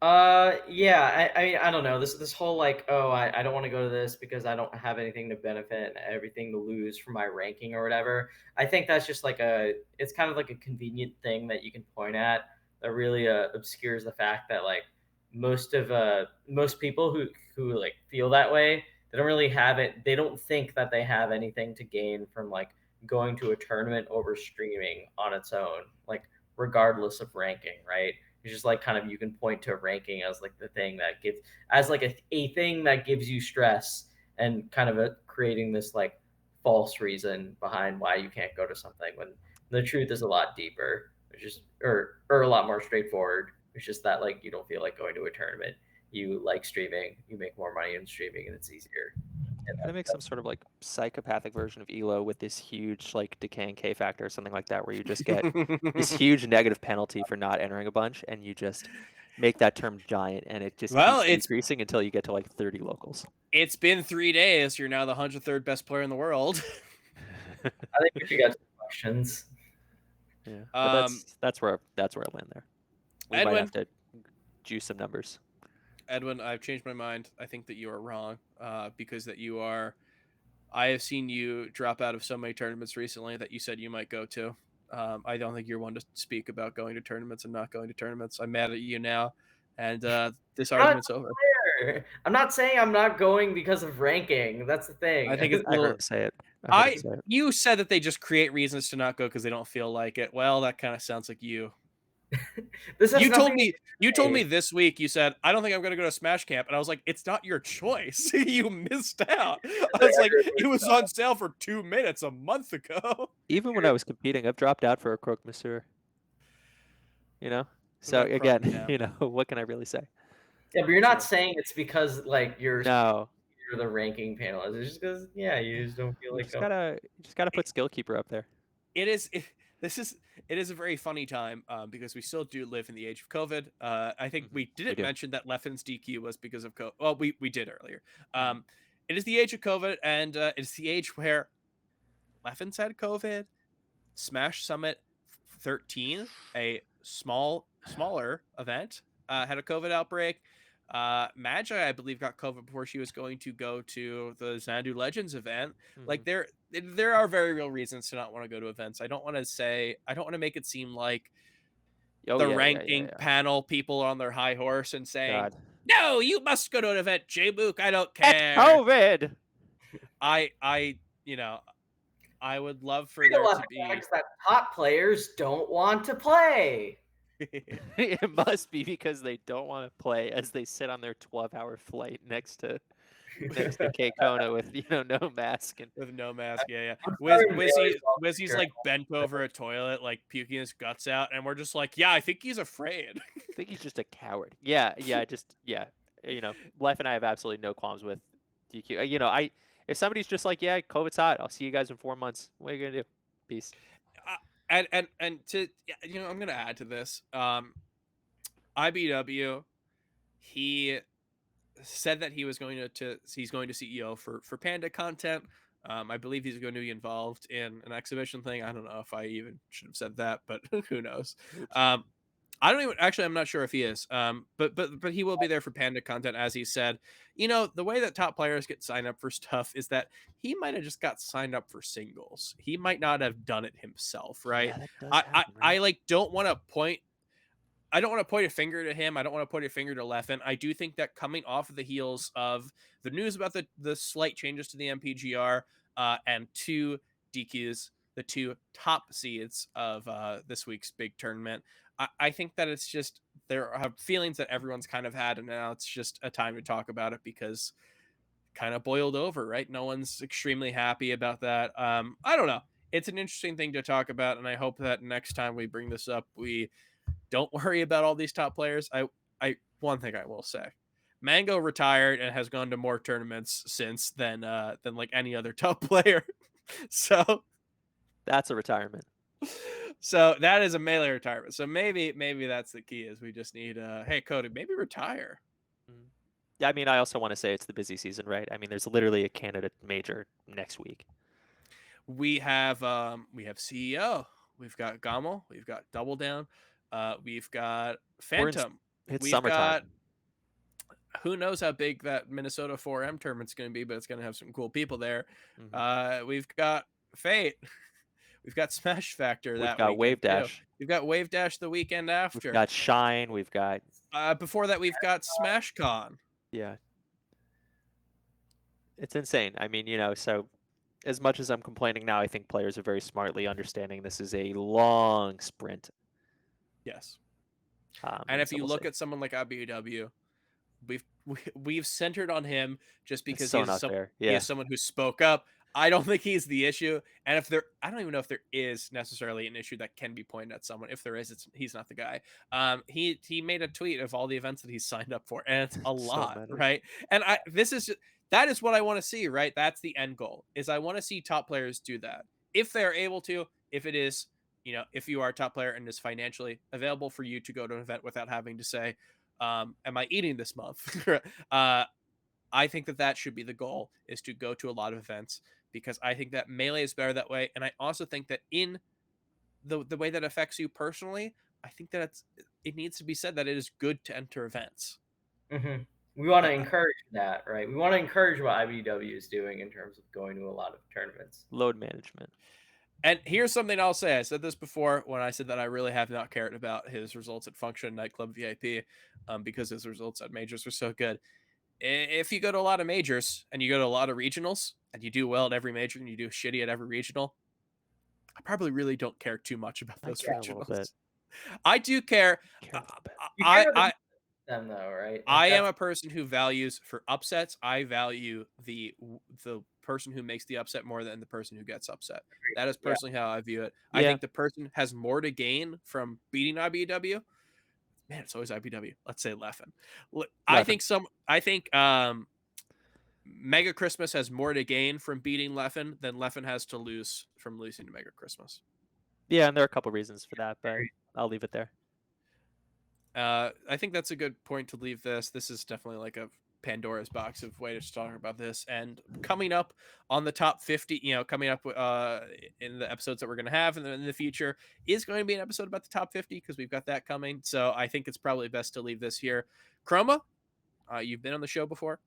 Yeah, I mean, I don't know. This whole like, oh, I don't want to go to this because I don't have anything to benefit and everything to lose from my ranking or whatever. I think that's just like it's kind of like a convenient thing that you can point at that really obscures the fact that like most people who like feel that way, they don't really have it. They don't think that they have anything to gain from like going to a tournament over streaming on its own, like regardless of ranking, right? It's just like kind of you can point to ranking as like the thing that gives as like a thing that gives you stress and kind of creating this like false reason behind why you can't go to something when the truth is a lot deeper, which is or a lot more straightforward. It's just that like you don't feel like going to a tournament. You like streaming, you make more money in streaming, and it's easier. And Gotta make some sort of like psychopathic version of Elo with this huge like decaying K factor or something like that, where you just get this huge negative penalty for not entering a bunch, and you just make that term giant, and it just Well, keeps decreasing until you get to like 30 locals. It's been 3 days. You're now the 103rd best player in the world. I think we should get to questions. Yeah, but that's where I land there. We Edwin, might have to juice some numbers. Edwin, I've changed my mind. I think that you are wrong, because that you are. I have seen you drop out of so many tournaments recently that you said you might go to. I don't think you're one to speak about going to tournaments and not going to tournaments. I'm mad at you now, and this argument's over. I'm not saying I'm not going because of ranking. That's the thing. I think it's a I little. heard him say it. You said that they just create reasons to not go because they don't feel like it. Well, that kind of sounds like you. You told me this week. You said I don't think I'm going to go to Smash Camp, and I was like, it's not your choice. You missed out. I was like, it was on sale for 2 minutes a month ago. Even when I was competing, I've dropped out for a Croque Monsieur. You know, so again, you know, what can I really say? Yeah, but you're not saying it's because like you're no. The ranking panel. It's just because you just don't feel like you just gotta put Skillkeeper up there. It is a very funny time, because we still do live in the age of COVID. I think we didn't mention that Leffen's DQ was because of COVID. Well, we did earlier. It is the age of COVID, and it's the age where Leffen's had COVID. Smash Summit 13, a smaller event, had a COVID outbreak. Magi, I believe, got COVID before she was going to go to the Xanadu Legends event. Like there are very real reasons to not want to go to events. I don't want to make it seem like ranking panel people are on their high horse and saying, no, you must go to an event, J-Book, I don't care. It's COVID. I would love for there to be that top players don't want to play. It must be because they don't want to play as they sit on their 12-hour flight next to K Kona with no mask with no mask. Wizzy's like bent over a toilet, like puking his guts out, and we're just like, yeah, I think he's afraid. I think he's just a coward. Yeah. Leff and I have absolutely no qualms with DQ. If somebody's just like, yeah, COVID's hot, I'll see you guys in 4 months. What are you gonna do? Peace. And to I'm gonna add to this. IBW, he said that he was going he's going to CEO for Panda content. I believe he's going to be involved in an exhibition thing. I don't know if I even should have said that, but who knows? Oops. I don't even actually. I'm not sure if he is. But he will be there for Panda content, as he said. You know, the way that top players get signed up for stuff is that he might have just got signed up for singles. He might not have done it himself, right? Yeah, that does I happen, right? like don't want to point. I don't want to point a finger to him. I don't want to point a finger to Leffen. I do think that coming off of the heels of the news about the slight changes to the MPGR and two DQs, the two top seeds of this week's big tournament, I think that it's just there are feelings that everyone's kind of had, and now it's just a time to talk about it because kind of boiled over, right? No one's extremely happy about that. I don't know. It's an interesting thing to talk about, and I hope that next time we bring this up, we don't worry about all these top players. One thing I will say, Mango retired and has gone to more tournaments since than like any other top player. so That's a retirement. so that is a Melee retirement. So maybe that's the key is we just need hey Cody, maybe retire. Yeah, I mean, I also want to say it's the busy season, right? I mean, there's literally a Canada major next week. We have CEO, we've got Gamo, we've got Double Down, we've got Phantom, It's we've summertime. got who knows how big that Minnesota 4M tournament's going to be, but it's going to have some cool people there. We've got Fate. We've got Smash Factor We've that got weekend Wave too. Dash. We've got Wave Dash the weekend after. We've got Shine. We've got before that, we've got Smash Con. yeah. It's insane. I mean, you know, so as much as I'm complaining now, I think players are very smartly understanding this is a long sprint. Yes. And And if so you we'll look see. at someone like ABW, we've centered on him just because It's so not fair. he Yeah. is someone who spoke up. I don't think he's the issue, and I don't even know if there is necessarily an issue that can be pointed at someone. If there is, he's not the guy. He made a tweet of all the events that he's signed up for, and it's a So lot, many. right? And that is what I want to see, right? That's the end goal. Is I want to see top players do that if they're able to. If it is, you know, if you are a top player and is financially available for you to go to an event without having to say, am I eating this month? I think that should be the goal, is to go to a lot of events, because I think that Melee is better that way. And I also think that in the way that affects you personally, I think that it needs to be said that it is good to enter events. We want to encourage that, right? We want to encourage what IBW is doing in terms of going to a lot of tournaments. Load management. And here's something I'll say. I said this before when I said that I really have not cared about his results at Function Nightclub VIP because his results at majors were so good. If you go to a lot of majors and you go to a lot of regionals and you do well at every major and you do shitty at every regional, I probably really don't care too much about those care a little bit. regionals. I do care. Care a little bit. You care about them though, right? Like I am a person who values for upsets. I value the person who makes the upset more than the person who gets upset. That is personally how I view it. I think the person has more to gain from beating IBW. Man, it's always IBW. Let's say Leffen. I think Mega Christmas has more to gain from beating Leffen than Leffen has to lose from losing to Mega Christmas. Yeah, and there are a couple reasons for that, but I'll leave it there. I think that's a good point to leave this. This is definitely like a Pandora's box of way to talk about this. And coming up on the top 50, you know, coming up in the episodes that we're going to have in the future is going to be an episode about the top 50 because we've got that coming. So I think it's probably best to leave this here. Chroma, you've been on the show before.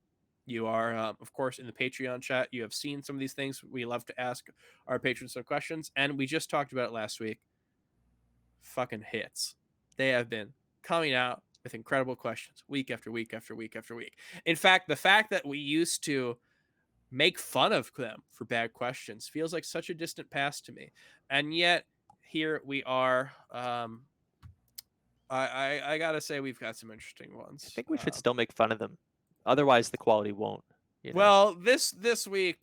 You are, of course, in the Patreon chat. You have seen some of these things. We love to ask our patrons some questions. And we just talked about it last week. Fucking hits. They have been coming out with incredible questions week after week after week after week. In fact, the fact that we used to make fun of them for bad questions feels like such a distant past to me. And yet here we are. I gotta say we've got some interesting ones. I think we should still make fun of them. Otherwise the quality won't. You know? Well, this week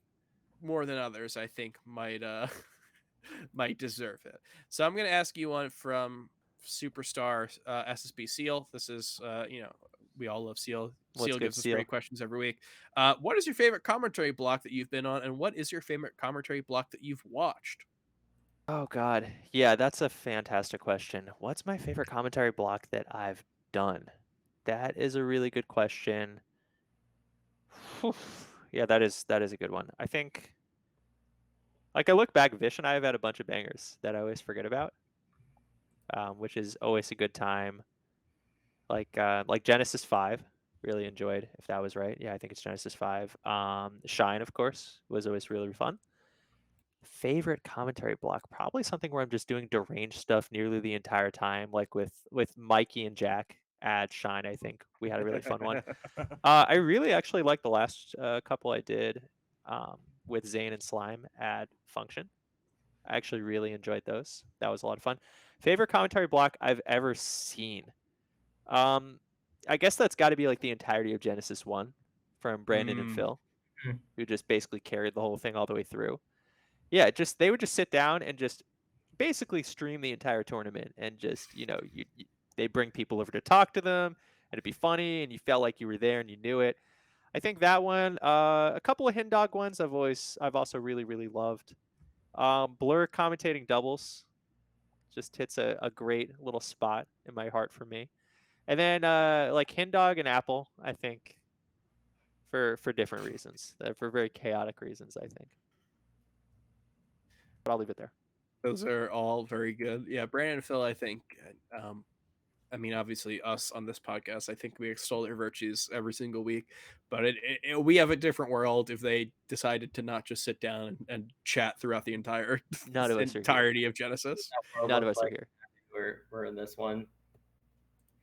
more than others, I think might might deserve it. So I'm gonna ask you one from Superstar SSB Seal. This is you know, we all love Seal. Seal gives us great questions every week. What is your favorite commentary block that you've been on, and what is your favorite commentary block that you've watched? Oh God, yeah, that's a fantastic question. What's my favorite commentary block that I've done? That is a really good question. Yeah, that is a good one. I think, like, I look back, Vish and I have had a bunch of bangers that I always forget about, which is always a good time. Like Genesis 5, really enjoyed, if that was right. Yeah, I think it's Genesis 5. Shine, of course, was always really fun. Favorite commentary block, probably something where I'm just doing deranged stuff nearly the entire time, like with Mikey and Jack at Shine. I think we had a really fun one. I really actually like the last couple I did with Zane and Slime at Function. I actually really enjoyed those. That was a lot of fun. Favorite commentary block I've ever seen. I guess that's got to be like the entirety of Genesis 1 from Brandon and Phil, who just basically carried the whole thing all the way through. Yeah, they would just sit down and just basically stream the entire tournament, and just they bring people over to talk to them, and it'd be funny, and you felt like you were there and you knew it. I think that one, a couple of Hindog ones I've also really really loved. Blur commentating doubles just hits a great little spot in my heart for me. And then like Hindog and Apple, I think for different reasons, for very chaotic reasons, I think. But I'll leave it there. Those are all very good. Yeah, Brandon and Phil, I think. I mean, obviously, us on this podcast, I think we extol their virtues every single week. But we have a different world if they decided to not just sit down and chat throughout the None of us are here. entirety of Genesis. None of us are here. We're in this one.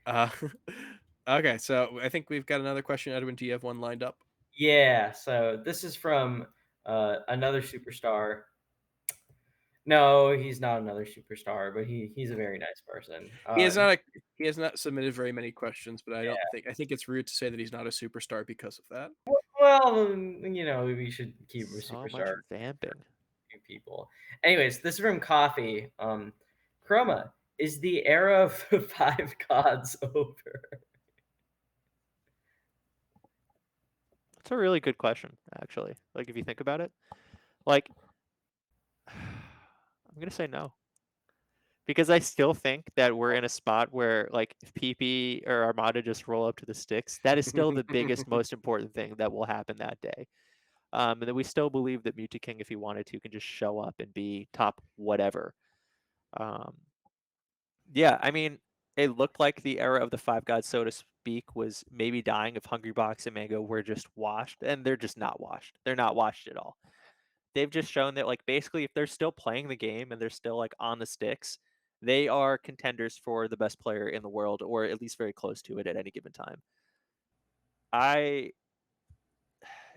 Okay, so I think we've got another question. Edwin, do you have one lined up? Yeah, so this is from another superstar. No, he's not another superstar, but he's a very nice person. He has not submitted very many questions, but I think it's rude to say that he's not a superstar because of that. Well, we should keep a So superstar. much vamping. People. Anyways, this is from Coffee. Chroma, is the era of the 5 gods over? That's a really good question, actually. Like, if you think about it, like, I'm gonna say no, because I still think that we're in a spot where, like, if PP or Armada just roll up to the sticks, that is still the biggest, most important thing that will happen that day. And then we still believe that Muta King, if he wanted to, can just show up and be top whatever. Yeah, I mean, it looked like the era of the 5 gods, so to speak, was maybe dying if Hungrybox and Mango were just washed, and they're just not washed. They're not washed at all. They've just shown that, like, basically, if they're still playing the game and they're still, like, on the sticks, they are contenders for the best player in the world, or at least very close to it at any given time.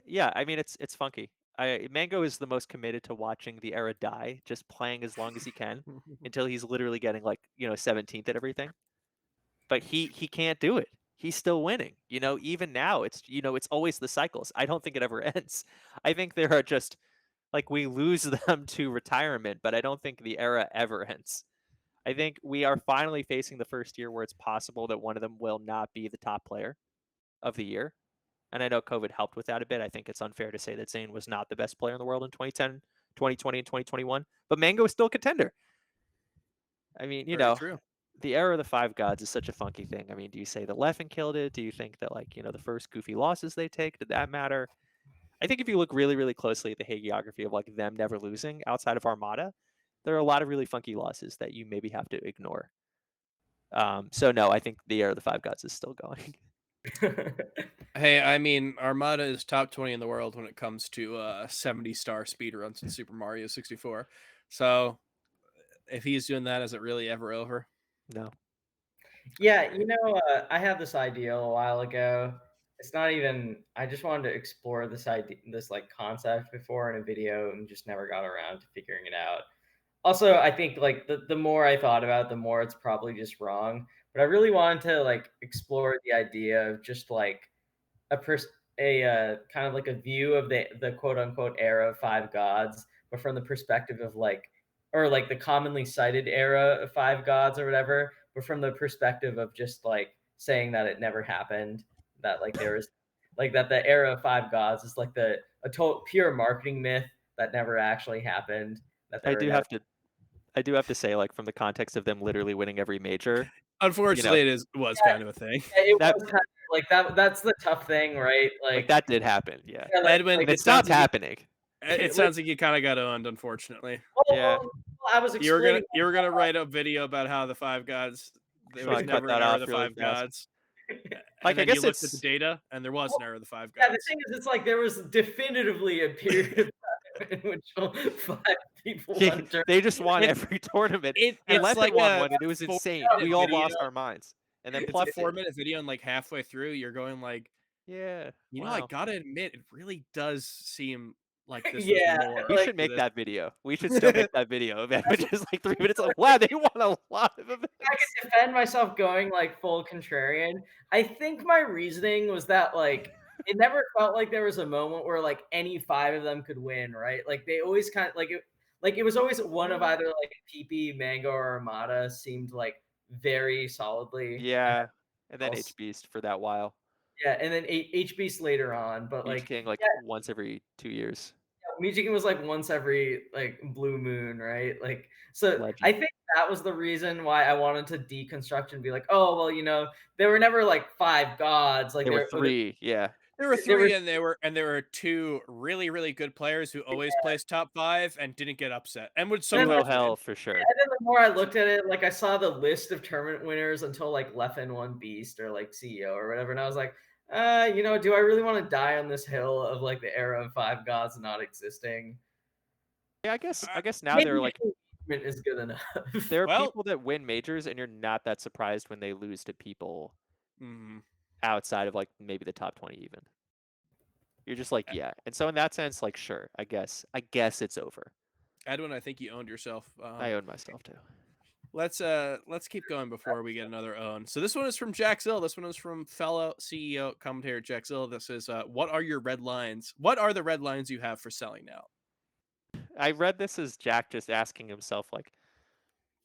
Yeah, I mean, it's funky. Mango is the most committed to watching the era die, just playing as long as he can until he's literally getting, like, 17th at everything. But he can't do it. He's still winning. Even now, it's always the cycles. I don't think it ever ends. I think there are just, like, we lose them to retirement, but I don't think the era ever ends. I think we are finally facing the first year where it's possible that one of them will not be the top player of the year. And I know COVID helped with that a bit. I think it's unfair to say that Zayn was not the best player in the world in 2010, 2020, and 2021. But Mango is still a contender. I mean, True. The era of the 5 gods is such a funky thing. I mean, do you say that Leffen killed it? Do you think that, like, the first goofy losses they take, did that matter? I think if you look really, really closely at the hagiography of, like, them never losing outside of Armada, there are a lot of really funky losses that you maybe have to ignore. So no, I think the era of the 5 gods is still going. Hey, I mean, Armada is top 20 in the world when it comes to 70-star speedruns in Super Mario 64. So if he's doing that, is it really ever over? No. Yeah, I had this idea a while ago. It's not even. I just wanted to explore this idea, this like concept before in a video, and just never got around to figuring it out. Also, I think like the more I thought about it, the more it's probably just wrong. But I really wanted to like explore the idea of just like a kind of like a view of the quote unquote era of 5 gods, but from the perspective of like, or like the commonly cited era of 5 gods or whatever, but from the perspective of just like saying that it never happened, that like there is like that the era of 5 gods is like a total pure marketing myth that never actually happened. That I do have to say, like, from the context of them literally winning every major. Unfortunately, it was kind of a thing. It That- was kind of Like that's the tough thing, right? Like that did happen, yeah. yeah, Edwin, And it it stopped sounds like happening. it sounds like you kind of got owned, unfortunately. Yeah. I was You were gonna explaining. you were gonna write a video about how the Five Gods there So I was cut never an that error of off the really Five fast. Gods, Like, and I then you guess looked at the it's data, and there was an error of the Five Yeah, the Gods. thing is, it's like there was definitively a period of time in which 5 people yeah, won tournament. they just won It every tournament, and it's Leffen like won a one, and it was insane. 4-minute We all video. lost our minds. And then It's a Pluff did. 4-minute video, and like halfway through, you're going like, Yeah, I wow. gotta admit, it really does seem like this was Yeah, more. We like- should make that video. We should still make that video of it, which is like 3 minutes. Like, wow, they won a lot of events. I could defend myself going like full contrarian. I think my reasoning was that like it never felt like there was a moment where like any 5 of them could win, right? Like they always kind of like it was always one of either like PP, Mango, or Armada seemed like very solidly. Yeah, and then else. H Beast for that while. Yeah, and then H Beast later on, but Each like King like yeah, once every 2 years. Music was like once every like blue moon, right? Like so Legend. I think that was the reason why I wanted to deconstruct and be like, oh well, they were never like 5 gods. Like There were 3, yeah. There were There were- 3, and there were 2 really, really good players who always placed top 5 and didn't get upset, and would Sumo sometimes Hell win. for sure. and then the more I looked at it, like I saw the list of tournament winners until like Leffen won Beast or like CEO or whatever, and I was like, do I really want to die on this hill of like the era of 5 gods not existing? Yeah, I guess now Maybe they're like engagement is good enough. there are Well- people that win majors, and you're not that surprised when they lose to people Mhm. outside of like maybe the top 20 even. You're just like, yeah. And so in that sense, like, sure, I guess it's over. Edwin, I think you owned yourself. I own myself too. Let's keep going before we get another own. So this one is from Jack Zill. This one is from fellow CEO commentator Jack Zill. This is what are your red lines? What are the red lines you have for selling now? I read this as Jack just asking himself, like,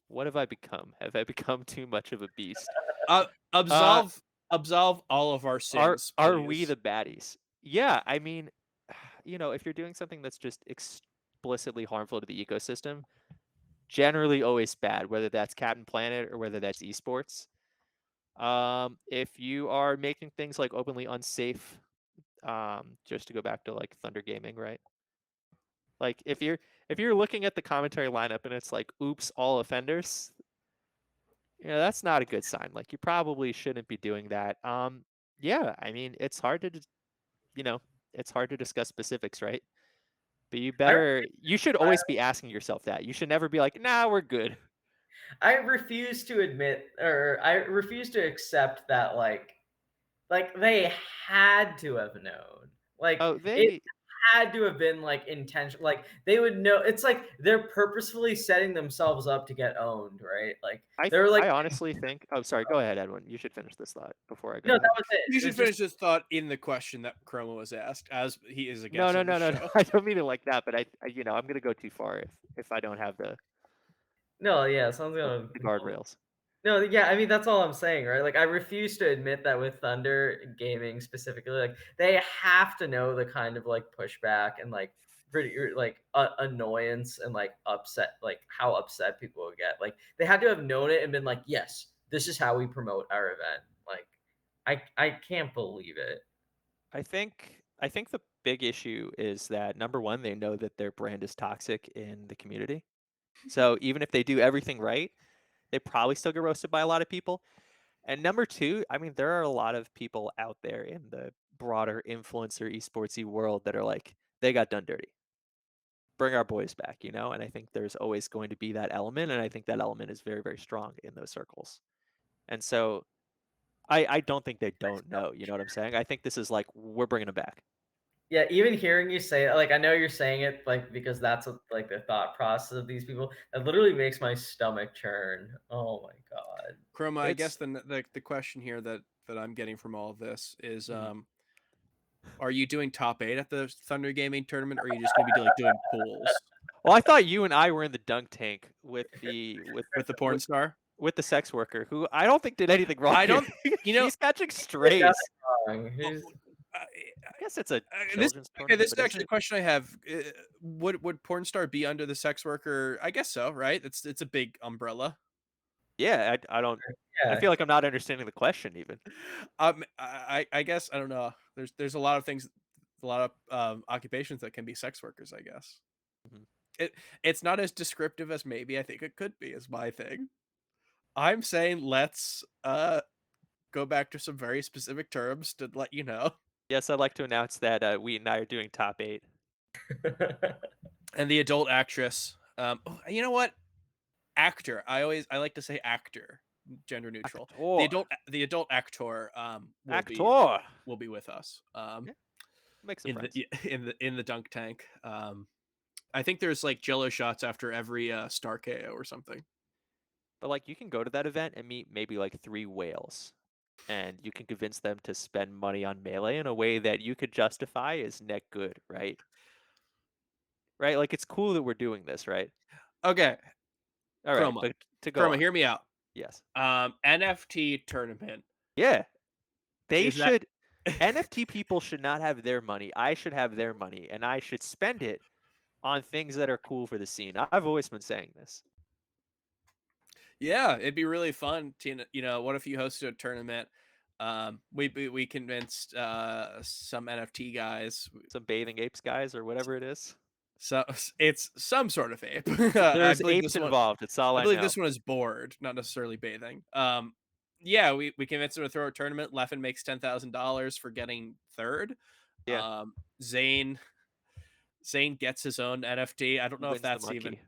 what have I become? Have I become too much of a beast? Absolve all of our sins. Are we please. the baddies? Yeah, I mean, if you're doing something that's just explicitly harmful to the ecosystem, generally always bad, whether that's Captain Planet or whether that's esports. If you are making things like openly unsafe, just to go back to like Thunder Gaming, right? Like if you're looking at the commentary lineup and it's like, oops, all offenders, that's not a good sign. Like you probably shouldn't be doing that. Yeah, I mean, it's hard to discuss specifics, right? But you should always be asking yourself that. You should never be like, nah, we're good. I refuse to admit, or I refuse to accept that like they had to have known. Like Oh, it had to have been like intentional. Like they would know. It's like they're purposefully setting themselves up to get owned, right? Like they're like. I honestly think. Oh, sorry. Go ahead, Edwin. You should finish this thought before I go. No, ahead. that was it. You It should was finish this thought in the question that Chroma was asked, as he is a guest. No. on the show. I don't mean it like that, but I I'm gonna go too far if I don't have the No, yeah, sounds good. guardrails. No, yeah, I mean that's all I'm saying, right? Like I refuse to admit that with Thunder Gaming specifically, like they have to know the kind of like pushback and like pretty like annoyance and like upset, like how upset people will get. Like they had to have known it and been like, yes, this is how we promote our event. Like I can't believe it. I think the big issue is that number one, they know that their brand is toxic in the community. So even if they do everything right, they probably still get roasted by a lot of people. And number two, I mean, there are a lot of people out there in the broader influencer esportsy world that are like, they got done dirty. Bring our boys back, And I think there's always going to be that element, and I think that element is very, very strong in those circles. And so I don't think they don't know. You know what I'm saying? I think this is like, we're bringing them back. Yeah, even hearing you say it, like I know you're saying it like because that's what, like the thought process of these people. It literally makes my stomach churn. Oh my god. Chroma, I guess the question here that I'm getting from all of this is, are you doing top 8 at the Thunder Gaming tournament, or are you just going to be doing pools Well, I thought you and I were in the dunk tank with the porn star? with the sex worker, who I don't think did anything wrong. I don't- He's catching strays. I guess it's a This children's is tournament, but actually a question I have. Would porn star be under the sex worker? I guess so, right? It's a big umbrella. Yeah, I don't. I Yeah. feel like I'm not understanding the question even. I guess I don't know. There's a lot of things, a lot of occupations that can be sex workers. I guess Mhm. it's not as descriptive as maybe I think it could be. Is my thing. I'm saying let's go back to some very specific terms to let you know. Yes, I'd like to announce that Wheat and I are doing top 8. And the adult actress. You know what? Actor. I like to say actor, gender neutral. Actor. The adult actor Actor. will be with us. Yeah, make some In friends. in the dunk tank. I think there's like Jello shots after every star KO or something. But like, you can go to that event and meet maybe like 3 whales, and you can convince them to spend money on Melee in a way that you could justify as net good, right? Right? Like, it's cool that we're doing this, right? Okay, All right, Chroma. but to go Chroma, on. hear me out. Yes. NFT tournament. Yeah, they Is that should. NFT people should not have their money. I should have their money, and I should spend it on things that are cool for the scene. I've always been saying this. Yeah, it'd be really fun to, what if you hosted a tournament? We convinced some NFT guys. Some bathing apes guys or whatever it is. So it's some sort of ape. I There's believe apes this one. involved. It's all I I believe know. this one is bored, not necessarily bathing. Yeah, we convinced him to throw a tournament. Leffen makes $10,000 for getting third. Yeah, Zane gets his own NFT. I don't know if wins the that's even monkey.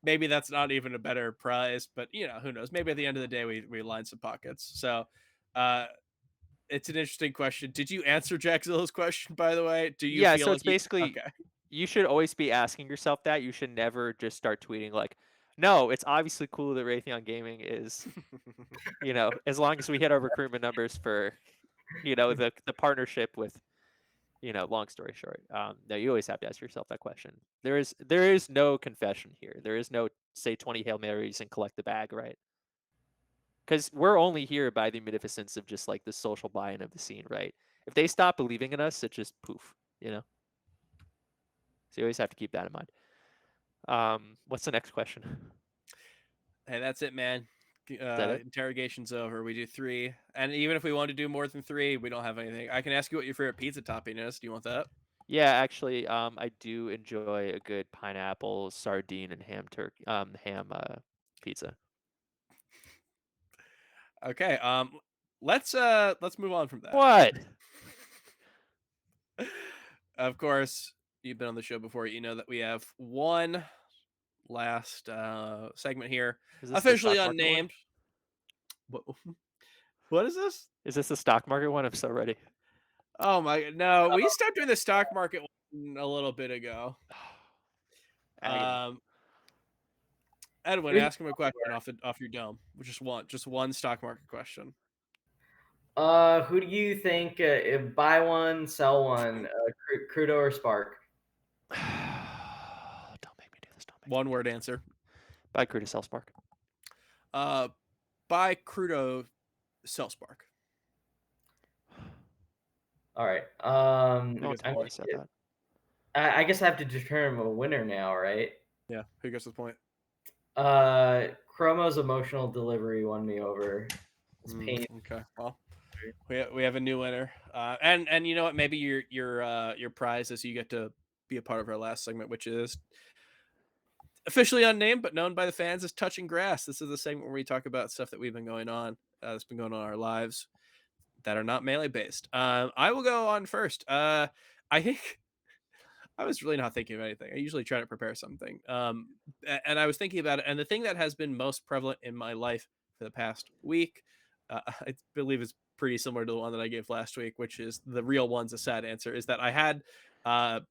maybe that's not even a better prize, but who knows? Maybe at the end of the day we line some pockets. So uh it's an interesting question. Did you answer Jackzilla's question, by the way? Do you Yeah, feel so like it's you basically okay? you should always be asking yourself that. You should never just start tweeting like, "No, it's obviously cool that Raytheon Gaming is, as long as we hit our recruitment numbers for, the partnership with, long story short. No, you always have to ask yourself that question. There is no confession here. There is no say 20 Hail Marys and collect the bag, right? Because we're only here by the munificence of just like the social buy-in of the scene, right? If they stop believing in us, it just poof, So you always have to keep that in mind. What's the next question? Hey, that's it, man. Is that it? Interrogation's over. We do 3, and even if we want to do more than 3, we don't have anything. I can ask you what your favorite pizza topping is. Do you want that? Yeah, actually, I do enjoy a good pineapple, sardine, and ham pizza. Okay. Let's move on from that. What? Of course, you've been on the show before. You know that we have one last segment here, Is this the officially stock market one? unnamed. What, what is this? Is this the stock market one? I'm so ready. Oh my no, we stopped doing the stock market one a little bit ago. Agony. Edwin, Who's- ask him a question off your dome. Just one stock market question. Who do you think? If buy one, sell one, Crudo or Spark? Don't make me do this. Don't make One word answer. Buy crude to sell spark. Buy Crudo, sell Spark. All right. No one told me you said that. I guess I have to determine a winner now, right? Yeah, who gets the point? Chromo's emotional delivery won me over. It's pain. Okay, well, we have a new winner, and you know what? Maybe your prize is you get to be a part of our last segment, which is officially unnamed but known by the fans as Touching Grass. This is the segment where we talk about stuff that we've been going on, that's been going on in our lives that are not Melee based. I will go on first. I think I was really not thinking of anything. I usually try to prepare something. And I was thinking about it. And the thing that has been most prevalent in my life for the past week, I believe is pretty similar to the one that I gave last week, which is the real one's a sad answer, is that I had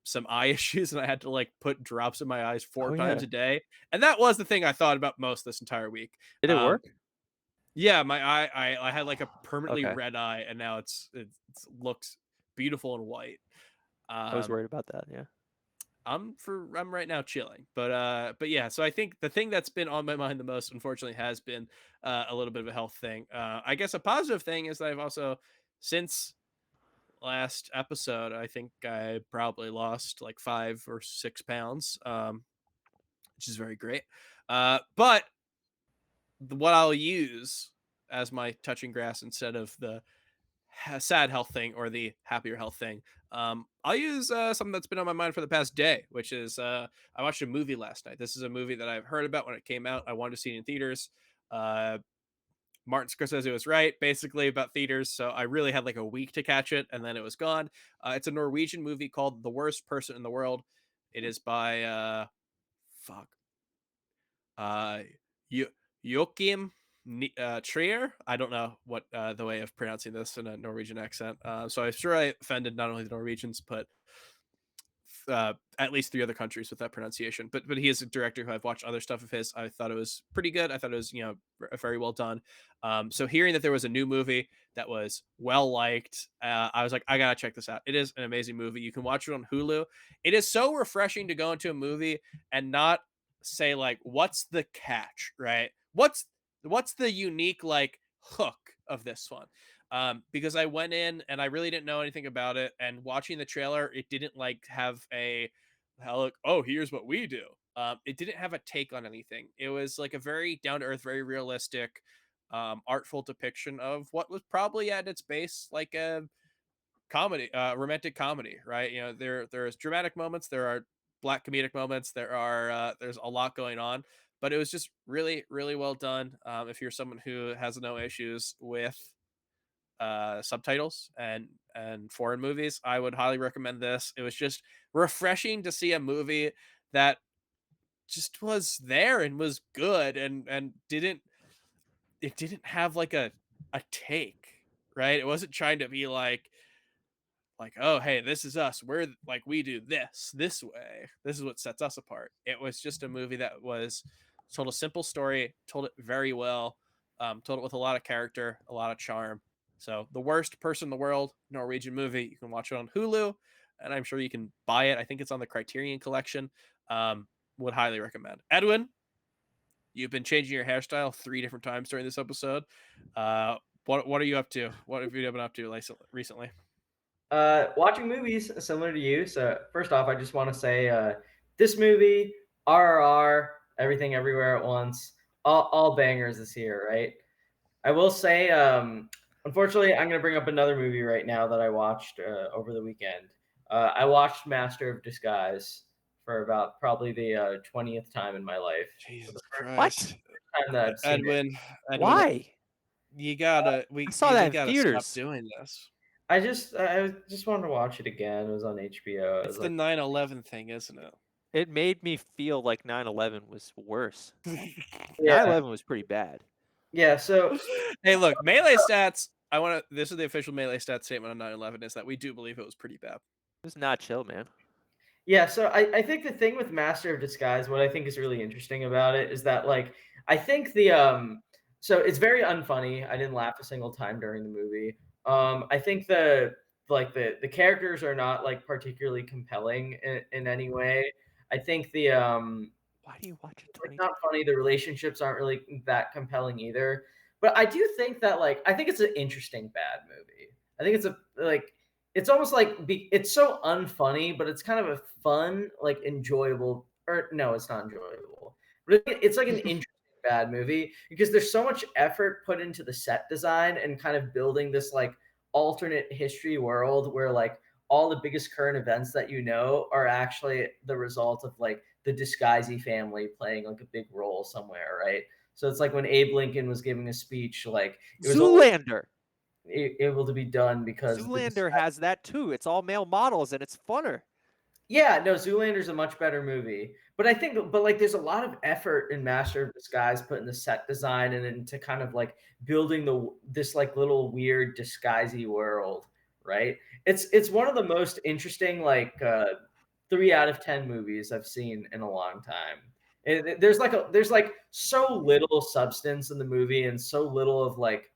some eye issues and I had to like put drops in my eyes 4 Oh times yeah. a day. And that was the thing I thought about most this entire week. Did it work? Yeah, my eye, I had like a permanently Okay. red eye, and now it looks beautiful and white. I was worried about that. Yeah. I'm right now chilling, but yeah. So I think the thing that's been on my mind the most, unfortunately, has been a little bit of a health thing. I guess a positive thing is that I've also, since last episode, I think I probably lost like 5 or 6 pounds, which is very great. But what I'll use as my touching grass instead of the sad health thing or the happier health thing. I'll use something that's been on my mind for the past day, which is I watched a movie last night. This is a movie that I've heard about when it came out. I wanted to see it in theaters. Uh, Martin Scorsese was right, basically about theaters. So I really had like a week to catch it, and then it was gone. It's a Norwegian movie called The Worst Person in the World. It is by fuck uh, Joachim Trier. I don't know what the way of pronouncing this in a Norwegian accent. So I'm sure I offended not only the Norwegians, but at least 3 other countries with that pronunciation. But he is a director who I've watched other stuff of his. I thought it was pretty good. I thought it was very well done. So hearing that there was a new movie that was well liked, I was like, I gotta check this out. It is an amazing movie. You can watch it on Hulu. It is so refreshing to go into a movie and not say like, what's the catch, right? What's the unique like hook of this one? Because I went in and I really didn't know anything about it, and watching the trailer, it didn't like have a like, oh, here's what we do. It didn't have a take on anything. It was like a very down to earth, very realistic, artful depiction of what was probably at its base like a comedy, romantic comedy, right? There's dramatic moments, there are black comedic moments, there's a lot going on, but it was just really, really well done. If you're someone who has no issues with subtitles and foreign movies, I would highly recommend this. It was just refreshing to see a movie that just was there and was good and didn't have like a take, right? It wasn't trying to be like, oh, hey, this is us, we're like, we do this way, this is what sets us apart. It was just a movie that was told a simple story, told it very well, told it with a lot of character, a lot of charm. So The Worst Person in the World, Norwegian movie. You can watch it on Hulu, and I'm sure you can buy it. I think it's on the Criterion Collection. Would highly recommend. Edwin, you've been changing your hairstyle 3 different times during this episode. What are you up to? What have you been up to recently? Watching movies similar to you. So first off, I just want to say this movie, RRR, Everything Everywhere at Once, all bangers this year, right? I will say, unfortunately, I'm going to bring up another movie right now that I watched over the weekend. I watched Master of Disguise for about probably the 20th time in my life. Jesus What? Christ. Time that I've seen it. Edwin, Why? you gotta I saw that in gotta theaters. stop doing this. I just wanted to watch it again. It was on HBO. It's the 9/11 thing, isn't it? It made me feel like 9/11 was worse. Yeah. 9/11 was pretty bad. Yeah, so Hey, look, Melee Stats. This is the official Melee Stats statement on 9/11 is that we do believe it was pretty bad. It was not chill, man. yeah, so I think the thing with Master of Disguise, what I think is really interesting about it is that like I think so it's very unfunny. I didn't laugh a single time during the movie. I think the characters are not like particularly compelling in any way. I think Why do you watch it? it's not funny. The relationships aren't really that compelling either. But I do think that I think it's an interesting bad movie. I think it's almost like it's so unfunny, but it's kind of a fun, like enjoyable. Or no, it's not enjoyable. But it's like an interesting bad movie because there's so much effort put into the set design and kind of building this like alternate history world where like all the biggest current events that are actually the result of like the Disguisey family playing like a big role somewhere, right? So it's like when Abe Lincoln was giving a speech, like it was Zoolander. able to be done because Zoolander has that too. It's all male models and it's funner. Yeah, no, Zoolander's a much better movie. But I think, like, there's a lot of effort in Master of Disguise put in the set design and into kind of like building this like little weird disguisey world, right? It's one of the most interesting 3 out of 10 movies I've seen in a long time. There's like so little substance in the movie and so little of like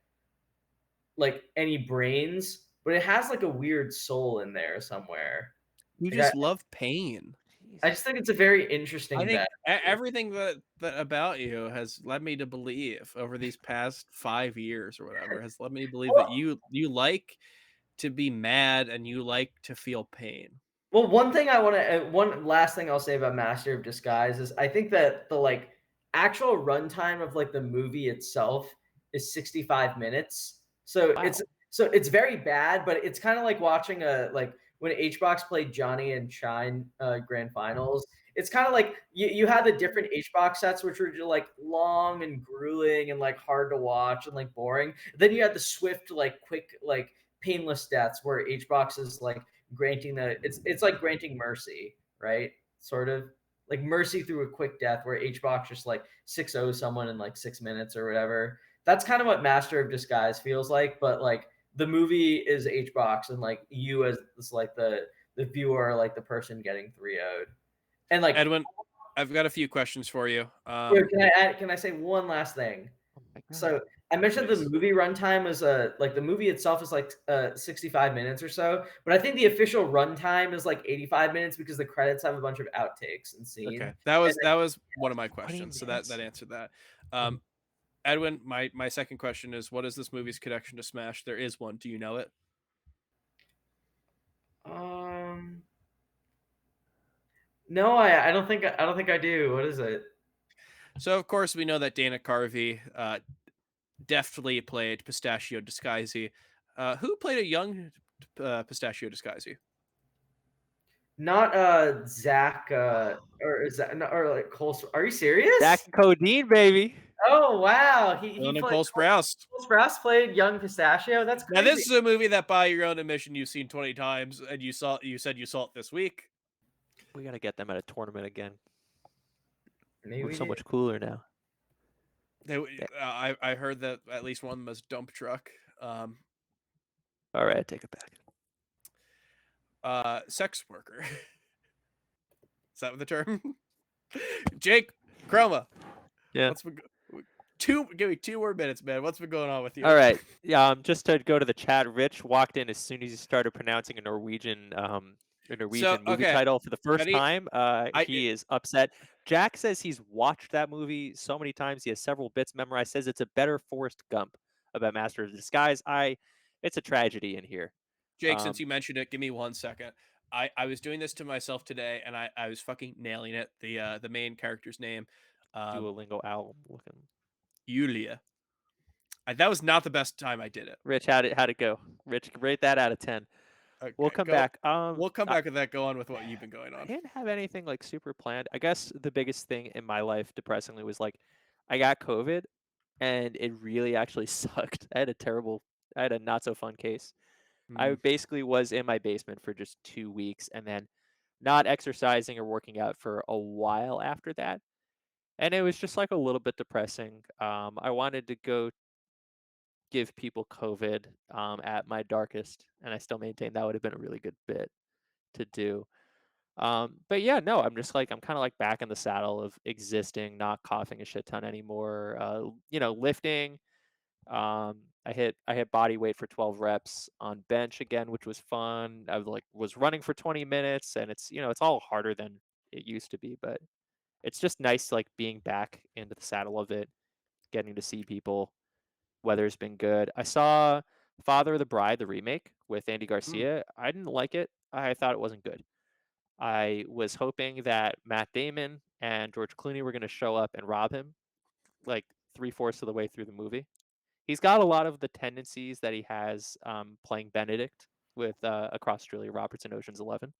any brains, but it has like a weird soul in there somewhere. You Like, just love pain. I just think it's a very interesting I think bet. everything that about you has led me to believe over these past 5 years or whatever has led me to believe that you like to be mad and you like to feel pain. Well, one last thing I'll say about Master of Disguise is I think that actual runtime of like the movie itself is 65 minutes. So Wow. it's very bad, but it's kind of like watching a like when Hbox played Johnny and Shine grand finals. It's kind of like you had the different Hbox sets, which were just like long and grueling and like hard to watch and like boring. Then you had the swift, like quick, like painless deaths where Hbox is like granting it's like granting mercy, right? Sort of like mercy through a quick death where Hbox just like 6-0 someone in like 6 minutes or whatever. That's kind of what Master of Disguise feels like, but like the movie is Hbox and like you as like the viewer are like the person getting 3-0'd. And like Edwin, I've got a few questions for you. here, can I say one last thing? Oh my God. So I mentioned Please. the movie runtime is like the movie itself is like 65 minutes or so, but I think the official runtime is like 85 minutes because the credits have a bunch of outtakes and scenes. Okay, And that was one of my 20 questions, so minutes. that answered that. Edwin, my second question is, what is this movie's connection to Smash? There is one. Do you know it? No, I don't think I do. What is it? So of course we know that Dana Carvey deftly played Pistachio Disguisey. Who played a young Pistachio Disguisey? Not Zach or is that or like Cole? Are you serious? Zach and Codeine, baby. Oh wow, he Dylan played Cole Sprouse. Cole Sprouse played young Pistachio. That's Now crazy. this is a movie that, by your own admission, you've seen 20 times, and you said you saw it this week. We gotta get them at a tournament again. Maybe We're we so do. much cooler now. I heard that at least one of them was dump truck. All right, I take it back. Sex worker. Is that the term? Jake Chroma. Yeah. Give me 2 more minutes, man. What's been going on with you? All right. Yeah. Just to go to the chat, Rich walked in as soon as he started pronouncing a Norwegian movie title for the first time. He is upset. Jack says he's watched that movie so many times. He has several bits memorized. Says it's a better Forrest Gump about Master of Disguise. It's a tragedy in here. Jake, since you mentioned it, give me 1 second. I was doing this to myself today, and I was fucking nailing it. The main character's name, Duolingo album looking. Yulia. That was not the best time I did it. Rich, how'd it go? Rich, rate that out of 10. Okay, We'll come back. We'll come back with that. Go on with what you've been going I on. didn't have anything like super planned. I guess the biggest thing in my life, depressingly, was like I got COVID, and it really actually sucked. I had a not so fun case. I basically was in my basement for just 2 weeks, and then not exercising or working out for a while after that. And it was just like a little bit depressing. I wanted to go give people COVID at my darkest, and I still maintain that would have been a really good bit to do. But yeah, no, I'm kind of like back in the saddle of existing, not coughing a shit ton anymore. Lifting. I hit body weight for 12 reps on bench again, which was fun. I was running for 20 minutes, and it's all harder than it used to be, but it's just nice like being back into the saddle of it, getting to see people. Weather's been good. I saw Father of the Bride, the remake with Andy Garcia. I didn't like it. I thought it wasn't good. I was hoping that Matt Damon and George Clooney were going to show up and rob him like 3/4 of the way through the movie. He's got a lot of the tendencies that he has playing Benedict with across Julia Roberts in Ocean's 11.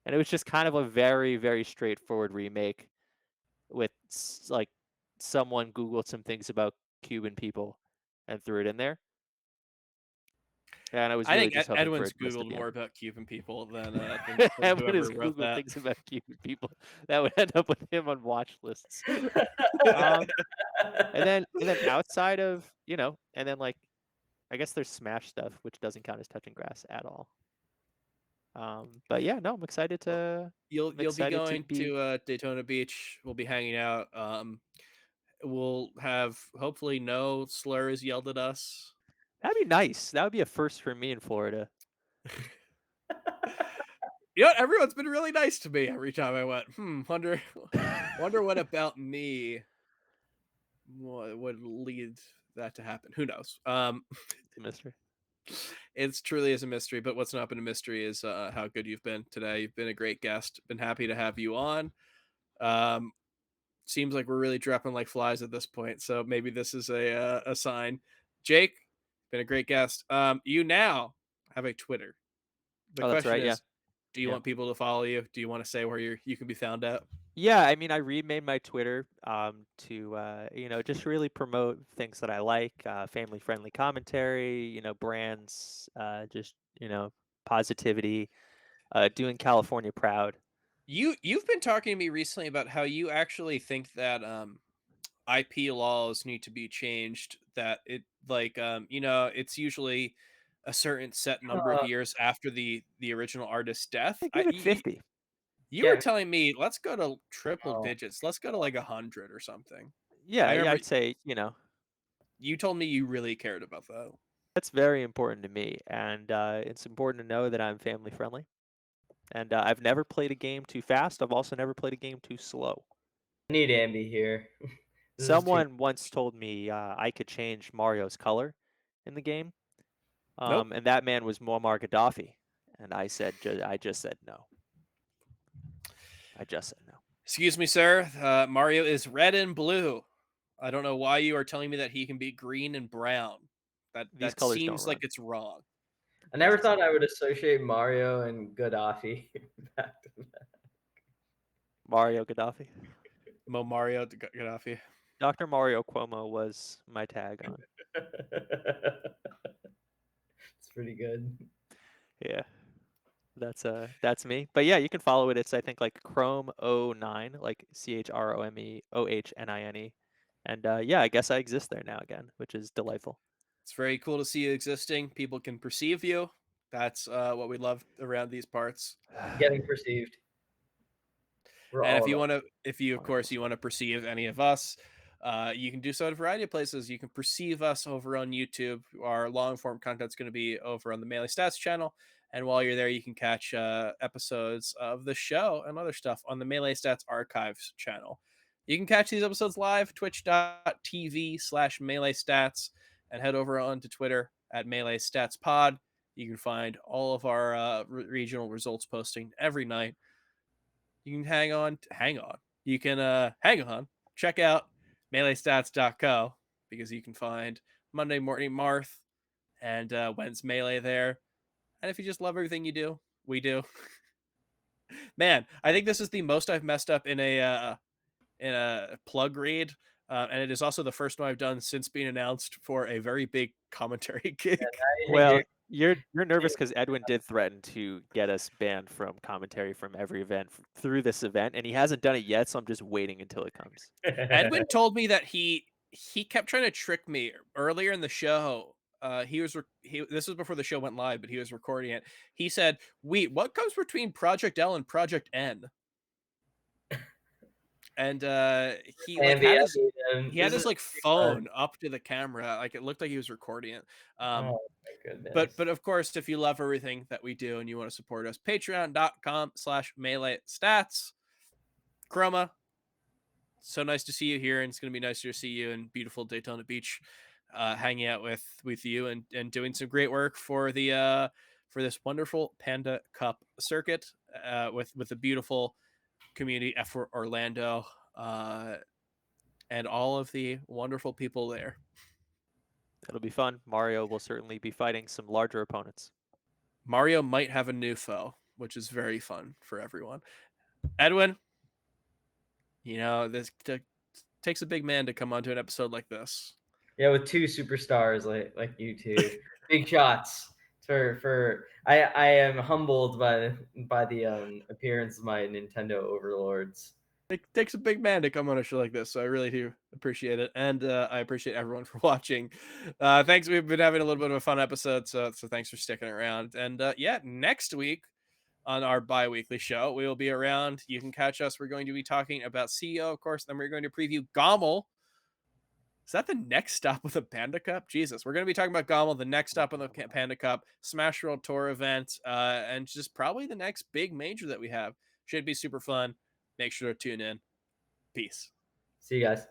And it was just kind of a very, very straightforward remake with like someone Googled some things about Cuban people and threw it in there. And I was really just hoping Edwin's for a twist at Googled the more end. about Cuban people than Edwin has whoever wrote Googled that. things about Cuban people that would end up with him on watch lists. And then outside of, and then like I guess there's Smash stuff, which doesn't count as touching grass at all. But yeah, no, I'm excited to. You'll be going to Daytona Beach. We'll be hanging out. We'll have hopefully no slurs yelled at us. That'd be nice. That would be a first for me in Florida. You know what? Everyone's been really nice to me every time I went. Wonder what about me would lead that to happen. Who knows? It's a mystery. It's truly is a mystery, but what's not been a mystery is how good you've been today. You've been a great guest. Been happy to have you on. seems like we're really dropping like flies at this point. So maybe this is a sign. Jake, been a great guest. You now have a Twitter. The Oh, that's question right. Yeah. is, do you Yeah. want people to follow you? Do you want to say where you can be found at? Yeah, I mean, I remade my Twitter to just really promote things that I like, family-friendly commentary, brands, just positivity, doing California proud. You've been talking to me recently about how you actually think that IP laws need to be changed. That it like it's usually a certain set number of Uh, years after the original artist's death. I give it 50. You were yeah. telling me let's go to triple Oh, digits. Let's go to like 100 or something. I Yeah, remember I'd say, you told me you really cared about that. that's very important to me, and it's important to know that I'm family friendly. And I've never played a game too fast. I've also never played a game too slow. I need Ambi here. This is too. Someone once told me I could change Mario's color in the game, Nope. and that man was Muammar Gaddafi, and I just said no. I just said no. Excuse me, sir. Mario is red and blue. I don't know why you are telling me that he can be green and brown. That These that colors don't seems like run. it's wrong. I never These thought I would associate Mario and Gaddafi back to Mario Gaddafi. Mario Gaddafi. Dr. Mario Cuomo was my tag on. back. It's pretty good. Yeah. That's me. But yeah, you can follow it. It's I think like Chrome09, like CHROMEOHNINE. And yeah, I guess I exist there now again, which is delightful. It's very cool to see you existing. People can perceive you. That's what we love around these parts. Getting perceived. We're And all if you about. want to, if you of Wonderful course you want to perceive any of us, you can do so at a variety of places. You can perceive us over on YouTube. Our long form content is going to be over on the Melee Stats channel. And while you're there, you can catch episodes of the show and other stuff on the Melee Stats Archives channel. You can catch these episodes live, twitch.tv/Melee Stats, and head over onto Twitter at Melee Stats Pod. You can find all of our regional results posting every night. You can hang on. You can hang on. Check out meleestats.co because you can find Monday Morning Marth and When's Melee there. And if you just love everything you do, we do. Man, I think this is the most I've messed up in a plug read. And it is also the first one I've done since being announced for a very big commentary gig. Well, you're nervous because Edwin did threaten to get us banned from commentary from every event through this event, and he hasn't done it yet. So I'm just waiting until it comes. Edwin told me that he kept trying to trick me earlier in the show. This was before the show went live, but he was recording it. He said, "Wait, what comes between Project L and Project N?" And he like Ambi, had I his need him. he had This his is like fun. phone up to the camera, like it looked like he was recording it. Oh my goodness. But of course, if you love everything that we do and you want to support us, patreon.com/melee stats. Chroma, so nice to see you here, and it's going to be nicer to see you in beautiful Daytona Beach, hanging out with you and doing some great work for the for this wonderful Panda Cup circuit with a beautiful community effort Orlando and all of the wonderful people there. It'll be fun. Mario will certainly be fighting some larger opponents. Mario might have a new foe, which is very fun for everyone. Edwin, this takes a big man to come onto an episode like this. Yeah, with two superstars like you two, big shots. I am humbled by the appearance of my Nintendo overlords. It takes a big man to come on a show like this, so I really do appreciate it, and I appreciate everyone for watching. Thanks, we've been having a little bit of a fun episode, so thanks for sticking around. And yeah, next week on our bi-weekly show, we will be around. You can catch us. We're going to be talking about CEO, of course. Then we're going to preview Gommel. Is that the next stop with the Panda Cup? Jesus, we're going to be talking about Gommel, the next stop on the Panda Cup, Smash World Tour event, and just probably the next big major that we have. Should be super fun. Make sure to tune in. Peace. See you guys.